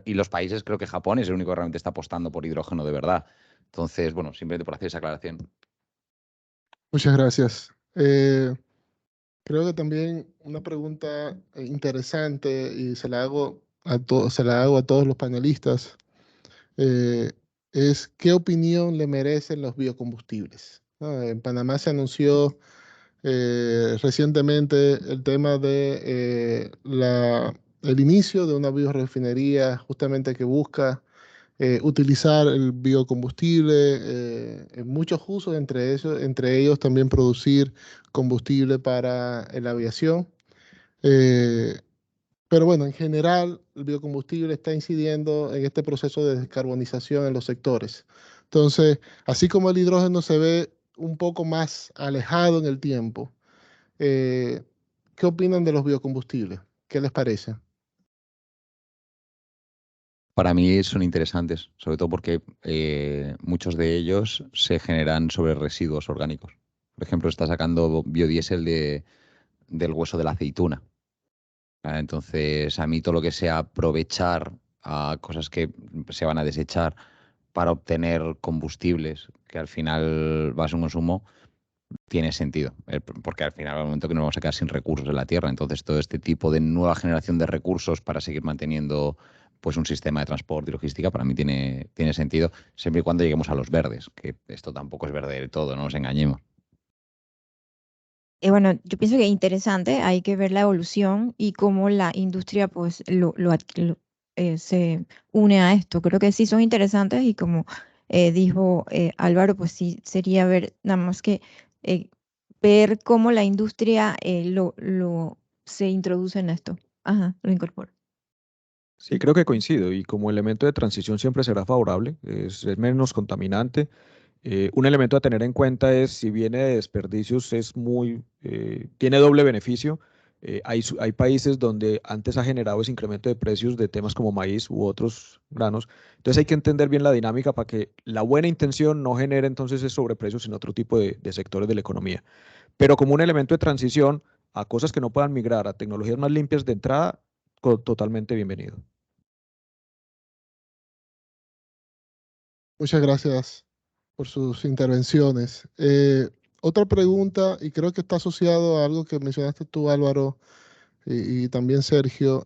[SPEAKER 9] Y los países, creo que Japón es el único que realmente está apostando por hidrógeno de verdad. Entonces, bueno, simplemente por hacer esa aclaración.
[SPEAKER 8] Muchas gracias. Creo que también una pregunta interesante y se la hago a todos los panelistas es ¿qué opinión le merecen los biocombustibles? ¿No? En Panamá se anunció recientemente el tema de el inicio de una biorefinería justamente que busca utilizar el biocombustible en muchos usos, entre ellos también producir combustible para la aviación. Pero bueno, en general, el biocombustible está incidiendo en este proceso de descarbonización en los sectores. Entonces, así como el hidrógeno se ve un poco más alejado en el tiempo, ¿qué opinan de los biocombustibles? ¿Qué les parece?
[SPEAKER 9] Para mí son interesantes, sobre todo porque muchos de ellos se generan sobre residuos orgánicos. Por ejemplo, está sacando biodiesel del hueso de la aceituna. Entonces, a mí todo lo que sea aprovechar a cosas que se van a desechar para obtener combustibles, que al final va a ser un consumo, tiene sentido. Porque al final, al momento que nos vamos a quedar sin recursos en la Tierra, entonces todo este tipo de nueva generación de recursos para seguir manteniendo pues un sistema de transporte y logística, para mí tiene sentido, siempre y cuando lleguemos a los verdes, que esto tampoco es verde del todo, no nos engañemos.
[SPEAKER 11] Bueno, yo pienso que es interesante, hay que ver la evolución y cómo la industria pues se une a esto. Creo que sí son interesantes y como dijo Álvaro, pues sí sería ver nada más que ver cómo la industria se introduce en esto. Ajá, lo incorpora.
[SPEAKER 10] Sí, creo que coincido y como elemento de transición siempre será favorable, es menos contaminante. Un elemento a tener en cuenta es si viene de desperdicios tiene doble beneficio. Hay países donde antes ha generado ese incremento de precios de temas como maíz u otros granos. Entonces hay que entender bien la dinámica para que la buena intención no genere entonces esos sobreprecios en otro tipo de sectores de la economía. Pero como un elemento de transición a cosas que no puedan migrar a tecnologías más limpias de entrada, totalmente bienvenido.
[SPEAKER 8] Muchas gracias por sus intervenciones. Otra pregunta, y creo que está asociado a algo que mencionaste tú, Álvaro, y también Sergio,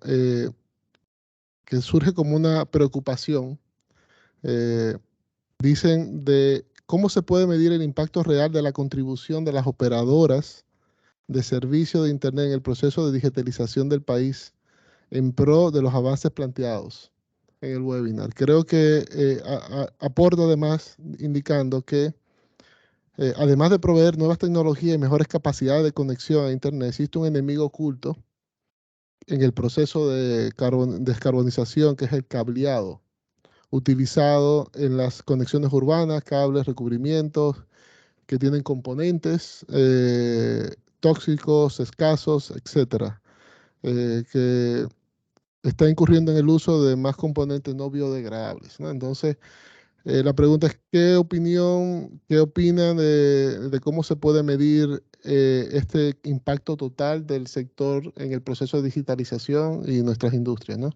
[SPEAKER 8] que surge como una preocupación. Dicen de cómo se puede medir el impacto real de la contribución de las operadoras de servicio de Internet en el proceso de digitalización del país en pro de los avances planteados en el webinar. Creo que aporta además indicando que además de proveer nuevas tecnologías y mejores capacidades de conexión a Internet, existe un enemigo oculto en el proceso de descarbonización, que es el cableado, utilizado en las conexiones urbanas, cables, recubrimientos, que tienen componentes tóxicos, escasos, etcétera, que está incurriendo en el uso de más componentes no biodegradables, ¿no? Entonces, la pregunta es, ¿qué opinan de cómo se puede medir este impacto total del sector en el proceso de digitalización y nuestras industrias, ¿no?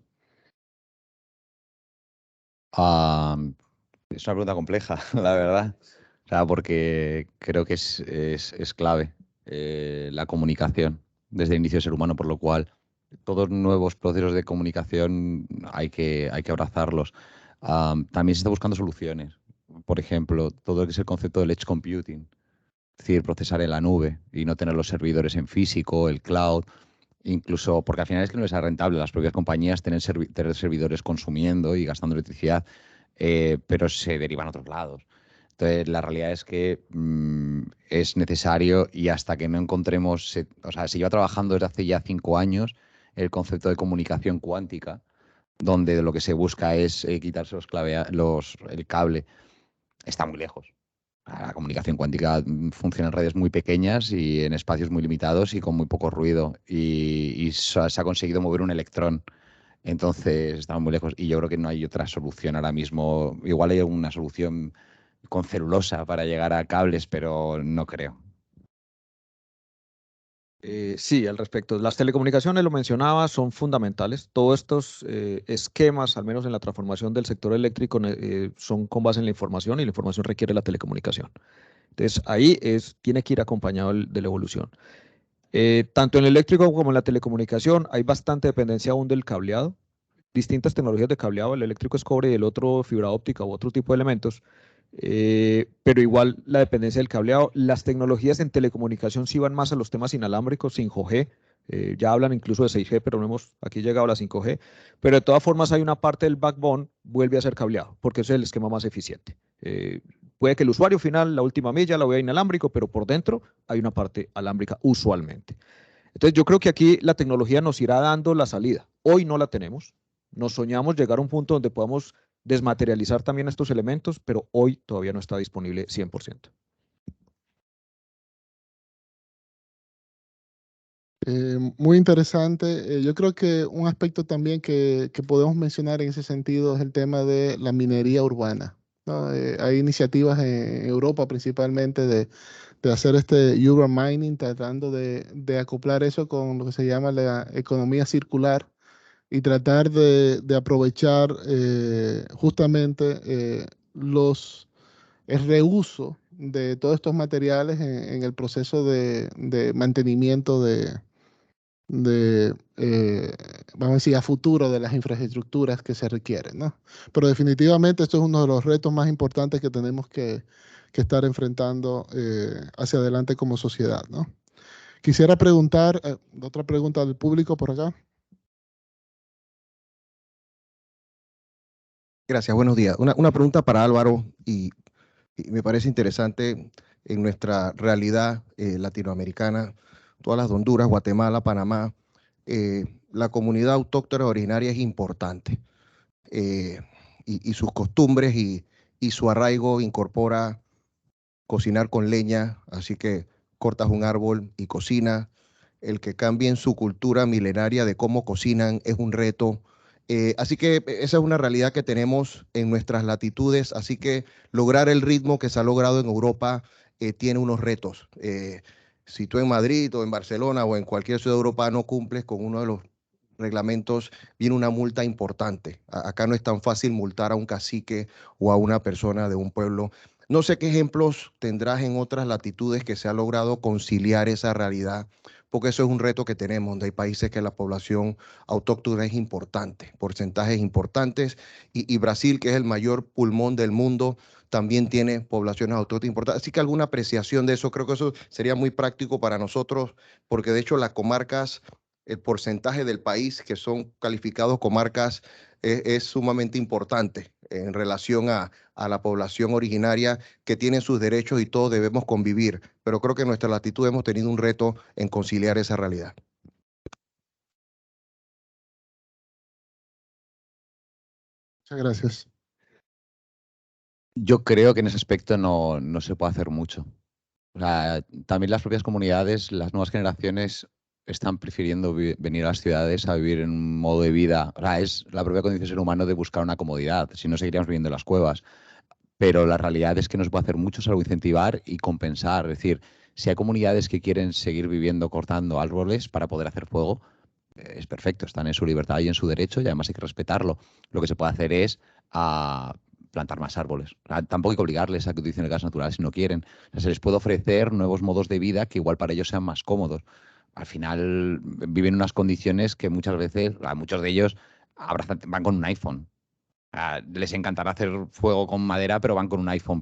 [SPEAKER 9] Es una pregunta compleja, la verdad. O sea, porque creo que es clave la comunicación desde el inicio del ser humano, por lo cual todos nuevos procesos de comunicación hay que abrazarlos. También se está buscando soluciones. Por ejemplo, todo lo que es el concepto del edge computing, es decir, procesar en la nube y no tener los servidores en físico, el cloud, incluso porque al final es que no es rentable las propias compañías tener servidores consumiendo y gastando electricidad, pero se derivan a otros lados. Entonces, la realidad es que es necesario y hasta que no encontremos, o sea, se lleva trabajando desde hace ya 5 años el concepto de comunicación cuántica, donde lo que se busca es quitarse el cable. Está muy lejos. La comunicación cuántica funciona en redes muy pequeñas y en espacios muy limitados y con muy poco ruido. Y se ha conseguido mover un electrón Entonces estamos muy lejos y yo creo que no hay otra solución ahora mismo. Igual hay una solución con celulosa para llegar a cables, pero no creo.
[SPEAKER 10] Sí, al respecto. Las telecomunicaciones, lo mencionaba, son fundamentales. Todos estos esquemas, al menos en la transformación del sector eléctrico, son con base en la información y la información requiere la telecomunicación. Entonces, ahí tiene que ir acompañado de la evolución. Tanto en el eléctrico como en la telecomunicación hay bastante dependencia aún del cableado. Distintas tecnologías de cableado, el eléctrico es cobre y el otro fibra óptica u otro tipo de elementos. Pero igual la dependencia del cableado. Las tecnologías en telecomunicación sí van más a los temas inalámbricos, 5G. Ya hablan incluso de 6G, pero no hemos aquí llegado a la 5G. Pero de todas formas hay una parte del backbone, vuelve a ser cableado, porque ese es el esquema más eficiente. Puede que el usuario final, la última milla, la vea inalámbrico, pero por dentro hay una parte alámbrica usualmente. Entonces yo creo que aquí la tecnología nos irá dando la salida. Hoy no la tenemos. Nos soñamos llegar a un punto donde podamos desmaterializar también estos elementos, pero hoy todavía no está disponible 100%.
[SPEAKER 8] Muy interesante. Yo creo que un aspecto también que podemos mencionar en ese sentido es el tema de la minería urbana, ¿no? Hay iniciativas en Europa principalmente de hacer este urban mining, tratando de acoplar eso con lo que se llama la economía circular y tratar de aprovechar justamente el reuso de todos estos materiales en el proceso de mantenimiento vamos a decir, a futuro de las infraestructuras que se requieren, ¿no? Pero definitivamente esto es uno de los retos más importantes que tenemos que estar enfrentando hacia adelante como sociedad, ¿no? Quisiera preguntar, otra pregunta del público por acá.
[SPEAKER 14] Gracias, buenos días. Una pregunta para Álvaro y me parece interesante en nuestra realidad latinoamericana, todas las de Honduras, Guatemala, Panamá, la comunidad autóctona originaria es importante y sus costumbres y su arraigo incorpora cocinar con leña, así que cortas un árbol y cocina. El que cambien su cultura milenaria de cómo cocinan es un reto. Así que esa es una realidad que tenemos en nuestras latitudes, así que lograr el ritmo que se ha logrado en Europa tiene unos retos. Si tú en Madrid o en Barcelona o en cualquier ciudad europea no cumples con uno de los reglamentos, viene una multa importante. Acá no es tan fácil multar a un cacique o a una persona de un pueblo. No sé qué ejemplos tendrás en otras latitudes que se ha logrado conciliar esa realidad, porque eso es un reto que tenemos, donde hay países que la población autóctona es importante, porcentajes importantes, y Brasil, que es el mayor pulmón del mundo, también tiene poblaciones autóctonas importantes. Así que alguna apreciación de eso, creo que eso sería muy práctico para nosotros, porque de hecho las comarcas, el porcentaje del país que son calificados comarcas es sumamente importante en relación a la población originaria que tiene sus derechos y todos debemos convivir. Pero creo que en nuestra latitud hemos tenido un reto en conciliar esa realidad.
[SPEAKER 8] Muchas gracias.
[SPEAKER 9] Yo creo que en ese aspecto no se puede hacer mucho. O sea, también las propias comunidades, las nuevas generaciones están prefiriendo venir a las ciudades a vivir en un modo de vida. O sea, es la propia condición del ser humano de buscar una comodidad. Si no, seguiríamos viviendo en las cuevas. Pero la realidad es que no se puede hacer mucho, salvo incentivar y compensar. Es decir, si hay comunidades que quieren seguir viviendo cortando árboles para poder hacer fuego, es perfecto, están en su libertad y en su derecho y además hay que respetarlo. Lo que se puede hacer es plantar más árboles. O sea, tampoco hay que obligarles a que utilicen el gas natural si no quieren. O sea, se les puede ofrecer nuevos modos de vida que igual para ellos sean más cómodos. Al final viven en unas condiciones que muchas veces, a muchos de ellos van con un iPhone. Les encantará hacer fuego con madera, pero van con un iPhone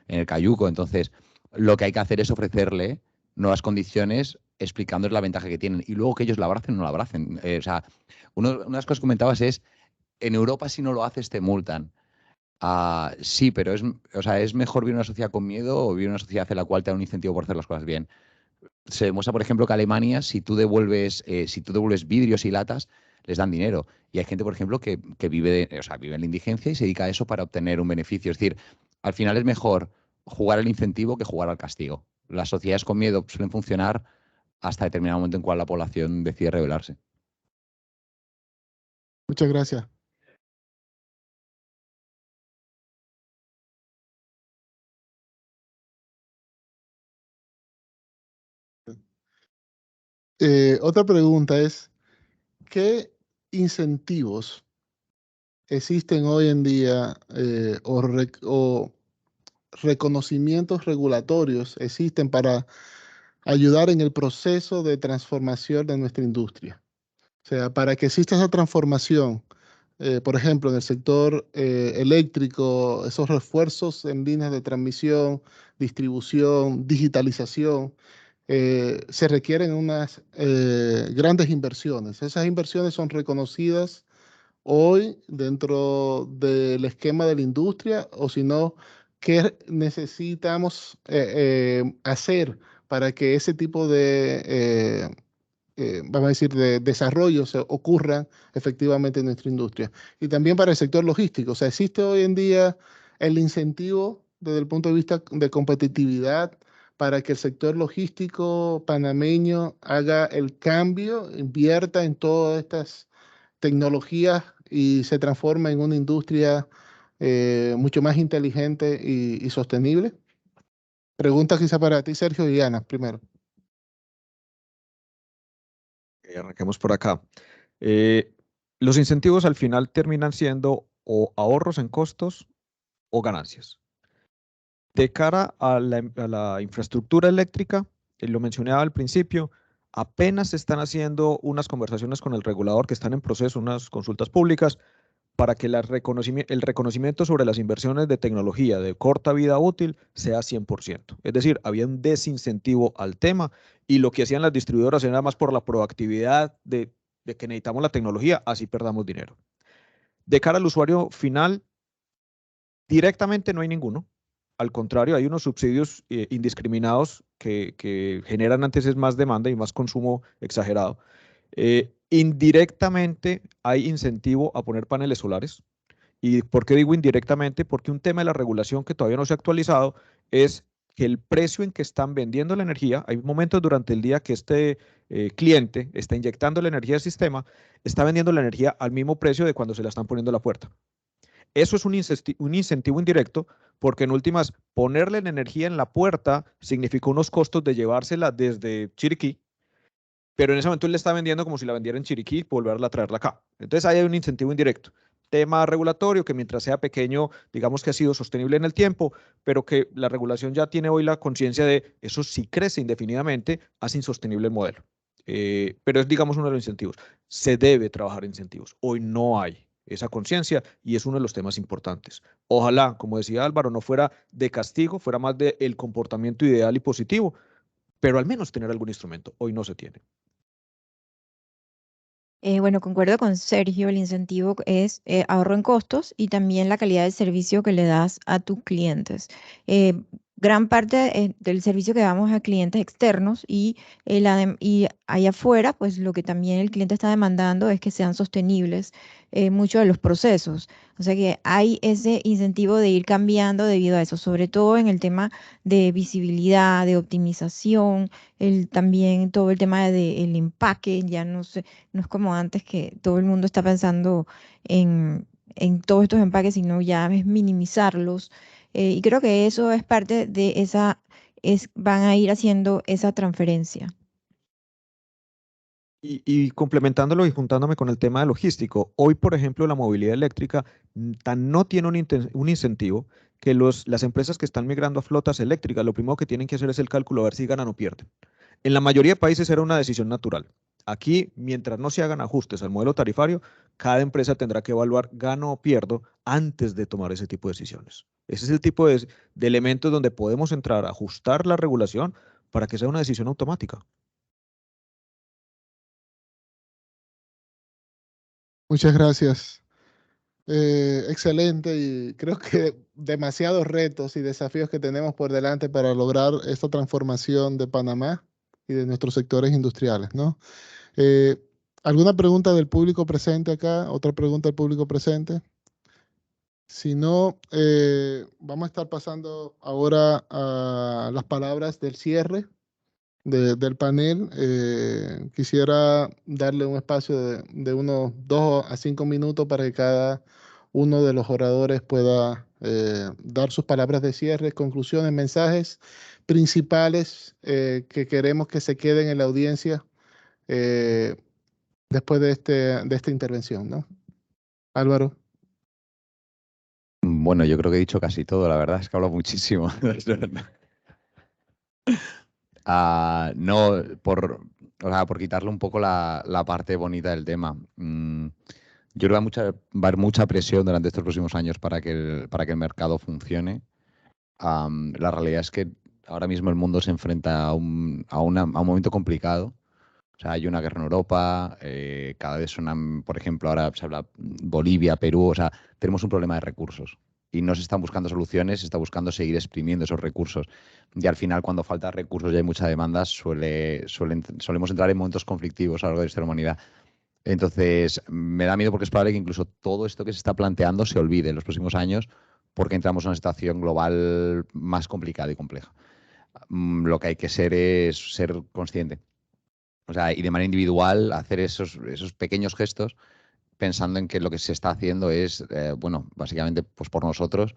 [SPEAKER 9] en el cayuco. Entonces, lo que hay que hacer es ofrecerle nuevas condiciones explicándoles la ventaja que tienen. Y luego que ellos la abracen o no la abracen. O sea, una de las cosas que comentabas es, en Europa si no lo haces te multan. Sí, pero es mejor vivir en una sociedad con miedo o vivir en una sociedad en la cual te da un incentivo por hacer las cosas bien. Se demuestra, por ejemplo, que Alemania, si tú devuelves vidrios y latas, les dan dinero. Y hay gente, por ejemplo, que vive en la indigencia y se dedica a eso para obtener un beneficio. Es decir, al final es mejor jugar al incentivo que jugar al castigo. Las sociedades con miedo suelen funcionar hasta determinado momento en cual la población decide rebelarse.
[SPEAKER 8] Muchas gracias. Otra pregunta es, ¿qué incentivos existen hoy en día o reconocimientos regulatorios existen para ayudar en el proceso de transformación de nuestra industria? O sea, para que exista esa transformación, por ejemplo, en el sector eléctrico, esos refuerzos en líneas de transmisión, distribución, digitalización, se requieren unas grandes inversiones. Esas inversiones son reconocidas hoy dentro del esquema de la industria, o si no, ¿qué necesitamos hacer para que ese tipo de, vamos a decir, de desarrollos ocurran efectivamente en nuestra industria? Y también para el sector logístico. O sea, existe hoy en día el incentivo desde el punto de vista de competitividad para que el sector logístico panameño haga el cambio, invierta en todas estas tecnologías y se transforme en una industria mucho más inteligente y sostenible. Pregunta quizá para ti, Sergio, y Ana, primero.
[SPEAKER 10] Arranquemos por acá. Los incentivos al final terminan siendo o ahorros en costos o ganancias. De cara a la infraestructura eléctrica, lo mencioné al principio, apenas se están haciendo unas conversaciones con el regulador que están en proceso, unas consultas públicas, para que el reconocimiento sobre las inversiones de tecnología de corta vida útil sea 100%. Es decir, había un desincentivo al tema y lo que hacían las distribuidoras era más por la proactividad de que necesitamos la tecnología, así perdamos dinero. De cara al usuario final, directamente no hay ninguno. Al contrario, hay unos subsidios indiscriminados que generan antes más demanda y más consumo exagerado. Indirectamente hay incentivo a poner paneles solares. ¿Y por qué digo indirectamente? Porque un tema de la regulación que todavía no se ha actualizado es que el precio en que están vendiendo la energía, hay momentos durante el día que este cliente está inyectando la energía al sistema, está vendiendo la energía al mismo precio de cuando se la están poniendo a la puerta. Eso es un incentivo indirecto porque en últimas ponerle la energía en la puerta significa unos costos de llevársela desde Chiriquí, pero en ese momento él le está vendiendo como si la vendiera en Chiriquí y volverla a traerla acá. Entonces ahí hay un incentivo indirecto. Tema regulatorio que mientras sea pequeño, digamos que ha sido sostenible en el tiempo, pero que la regulación ya tiene hoy la conciencia de eso si crece indefinidamente, hace insostenible el modelo. Pero es, digamos, uno de los incentivos. Se debe trabajar en incentivos. Hoy no hay esa conciencia y es uno de los temas importantes. Ojalá, como decía Álvaro, no fuera de castigo, fuera más del comportamiento ideal y positivo, pero al menos tener algún instrumento. Hoy no se tiene.
[SPEAKER 11] Bueno, concuerdo con Sergio, el incentivo es ahorro en costos y también la calidad del servicio que le das a tus clientes. Gran parte del servicio que damos a clientes externos y allá afuera, pues lo que también el cliente está demandando es que sean sostenibles muchos de los procesos. O sea que hay ese incentivo de ir cambiando debido a eso, sobre todo en el tema de visibilidad, de optimización, también todo el tema del empaque, ya no sé, no es como antes que todo el mundo está pensando en todos estos empaques, sino ya es minimizarlos. Y creo que eso es parte de van a ir haciendo esa transferencia.
[SPEAKER 10] Y complementándolo y juntándome con el tema de logístico, hoy, por ejemplo, la movilidad eléctrica no tiene un incentivo que las empresas que están migrando a flotas eléctricas, lo primero que tienen que hacer es el cálculo a ver si ganan o pierden. En la mayoría de países era una decisión natural. Aquí, mientras no se hagan ajustes al modelo tarifario, cada empresa tendrá que evaluar gano o pierdo antes de tomar ese tipo de decisiones. Ese es el tipo de elementos donde podemos entrar a ajustar la regulación para que sea una decisión automática.
[SPEAKER 8] Muchas gracias. Excelente, y creo que demasiados retos y desafíos que tenemos por delante para lograr esta transformación de Panamá y de nuestros sectores industriales, ¿no? ¿Alguna pregunta del público presente acá? ¿Otra pregunta del público presente? Si no, vamos a estar pasando ahora a las palabras del cierre. del panel. Quisiera darle un espacio de unos 2 a 5 minutos para que cada uno de los oradores pueda dar sus palabras de cierre, conclusiones, mensajes principales que queremos que se queden en la audiencia después de esta intervención, ¿no? Álvaro.
[SPEAKER 9] Bueno, yo creo que he dicho casi todo, la verdad es que hablo muchísimo. No, o sea, por quitarle un poco la parte bonita del tema. Yo creo que va a haber mucha presión durante estos próximos años para que el mercado funcione. La realidad es que ahora mismo el mundo se enfrenta a un momento complicado. O sea, hay una guerra en Europa, cada vez suenan, por ejemplo, ahora se habla Bolivia, Perú, o sea, tenemos un problema de recursos y no se están buscando soluciones, se está buscando seguir exprimiendo esos recursos. Y al final, cuando falta recursos y hay mucha demanda, solemos entrar en momentos conflictivos a lo largo de nuestra humanidad. Entonces, me da miedo porque es probable que incluso todo esto que se está planteando se olvide en los próximos años porque entramos en una situación global más complicada y compleja. Lo que hay que ser es ser consciente. O sea, y de manera individual hacer esos pequeños gestos pensando en que lo que se está haciendo es, bueno, básicamente pues por nosotros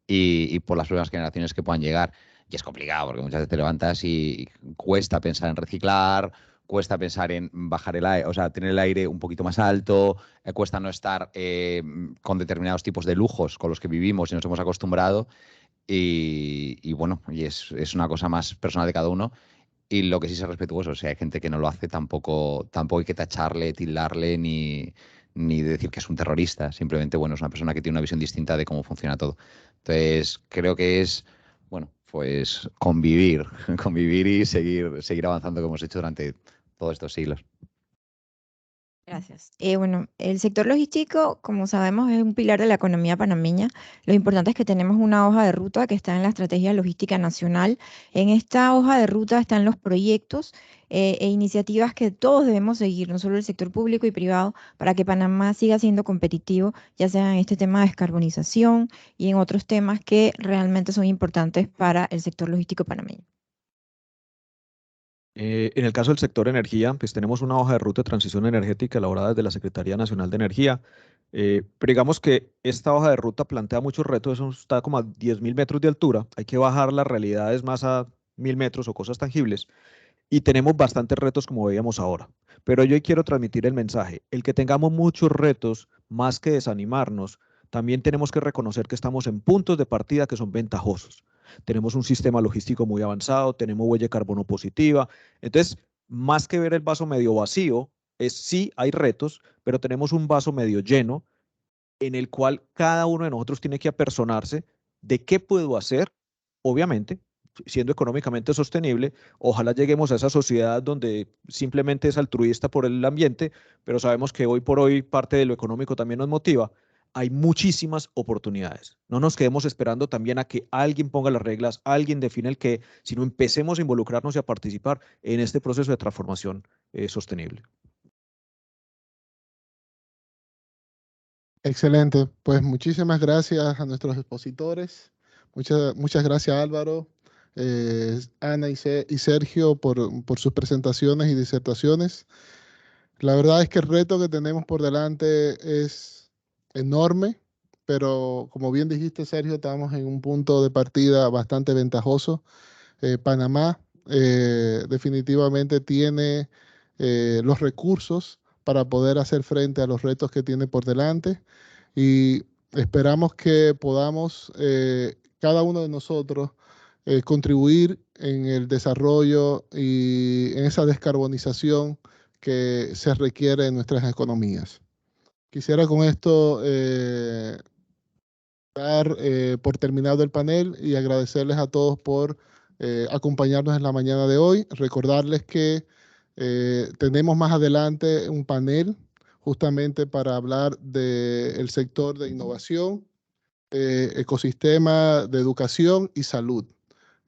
[SPEAKER 9] y por las próximas generaciones que puedan llegar. Y es complicado porque muchas veces te levantas y cuesta pensar en reciclar, cuesta pensar en bajar el aire, o sea, tener el aire un poquito más alto, cuesta no estar con determinados tipos de lujos con los que vivimos y nos hemos acostumbrado. Y bueno, y es una cosa más personal de cada uno. Y lo que sí es respetuoso, o sea, hay gente que no lo hace, tampoco hay que tacharle, tildarle, ni decir que es un terrorista. Simplemente, bueno, es una persona que tiene una visión distinta de cómo funciona todo. Entonces, creo que es, bueno, pues convivir y seguir avanzando como hemos hecho durante todos estos siglos.
[SPEAKER 11] Gracias. Bueno, el sector logístico, como sabemos, es un pilar de la economía panameña. Lo importante es que tenemos una hoja de ruta que está en la Estrategia Logística Nacional. En esta hoja de ruta están los proyectos e iniciativas que todos debemos seguir, no solo el sector público y privado, para que Panamá siga siendo competitivo, ya sea en este tema de descarbonización y en otros temas que realmente son importantes para el sector logístico panameño.
[SPEAKER 10] En el caso del sector energía, pues tenemos una hoja de ruta de transición energética elaborada desde la Secretaría Nacional de Energía. Pero digamos que esta hoja de ruta plantea muchos retos, eso está como a 10.000 metros de altura, hay que bajar las realidades más a 1.000 metros o cosas tangibles, y tenemos bastantes retos como veíamos ahora. Pero yo hoy quiero transmitir el mensaje, el que tengamos muchos retos, más que desanimarnos, también tenemos que reconocer que estamos en puntos de partida que son ventajosos. Tenemos un sistema logístico muy avanzado, tenemos huella de carbono positiva. Entonces, más que ver el vaso medio vacío, sí hay retos, pero tenemos un vaso medio lleno en el cual cada uno de nosotros tiene que apersonarse de qué puedo hacer, obviamente, siendo económicamente sostenible. Ojalá lleguemos a esa sociedad donde simplemente es altruista por el ambiente, pero sabemos que hoy por hoy parte de lo económico también nos motiva. Hay muchísimas oportunidades. No nos quedemos esperando también a que alguien ponga las reglas, alguien define el qué, sino empecemos a involucrarnos y a participar en este proceso de transformación sostenible.
[SPEAKER 8] Excelente. Pues muchísimas gracias a nuestros expositores. Muchas gracias, Álvaro, Ana y Sergio por sus presentaciones y disertaciones. La verdad es que el reto que tenemos por delante es enorme, pero como bien dijiste, Sergio, estamos en un punto de partida bastante ventajoso. Panamá definitivamente tiene los recursos para poder hacer frente a los retos que tiene por delante y esperamos que podamos, cada uno de nosotros, contribuir en el desarrollo y en esa descarbonización que se requiere en nuestras economías. Quisiera con esto dar por terminado el panel y agradecerles a todos por acompañarnos en la mañana de hoy. Recordarles que tenemos más adelante un panel justamente para hablar del sector de innovación, ecosistema de educación y salud.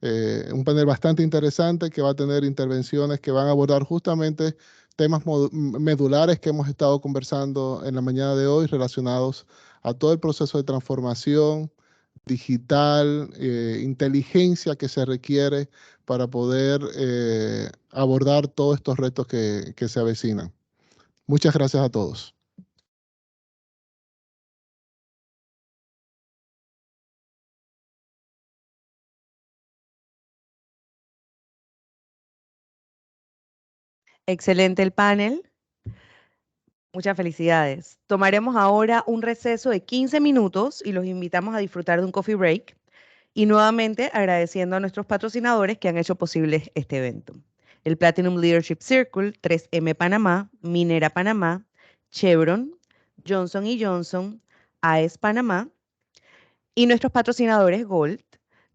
[SPEAKER 8] Un panel bastante interesante que va a tener intervenciones que van a abordar justamente temas medulares que hemos estado conversando en la mañana de hoy relacionados a todo el proceso de transformación digital, inteligencia que se requiere para poder abordar todos estos retos que se avecinan. Muchas gracias a todos.
[SPEAKER 6] Excelente el panel. Muchas felicidades. Tomaremos ahora un receso de 15 minutos y los invitamos a disfrutar de un coffee break. Y nuevamente agradeciendo a nuestros patrocinadores que han hecho posible este evento. El Platinum Leadership Circle, 3M Panamá, Minera Panamá, Chevron, Johnson & Johnson, AES Panamá y nuestros patrocinadores Gold,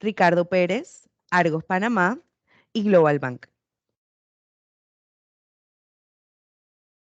[SPEAKER 6] Ricardo Pérez, Argos Panamá y Global Bank.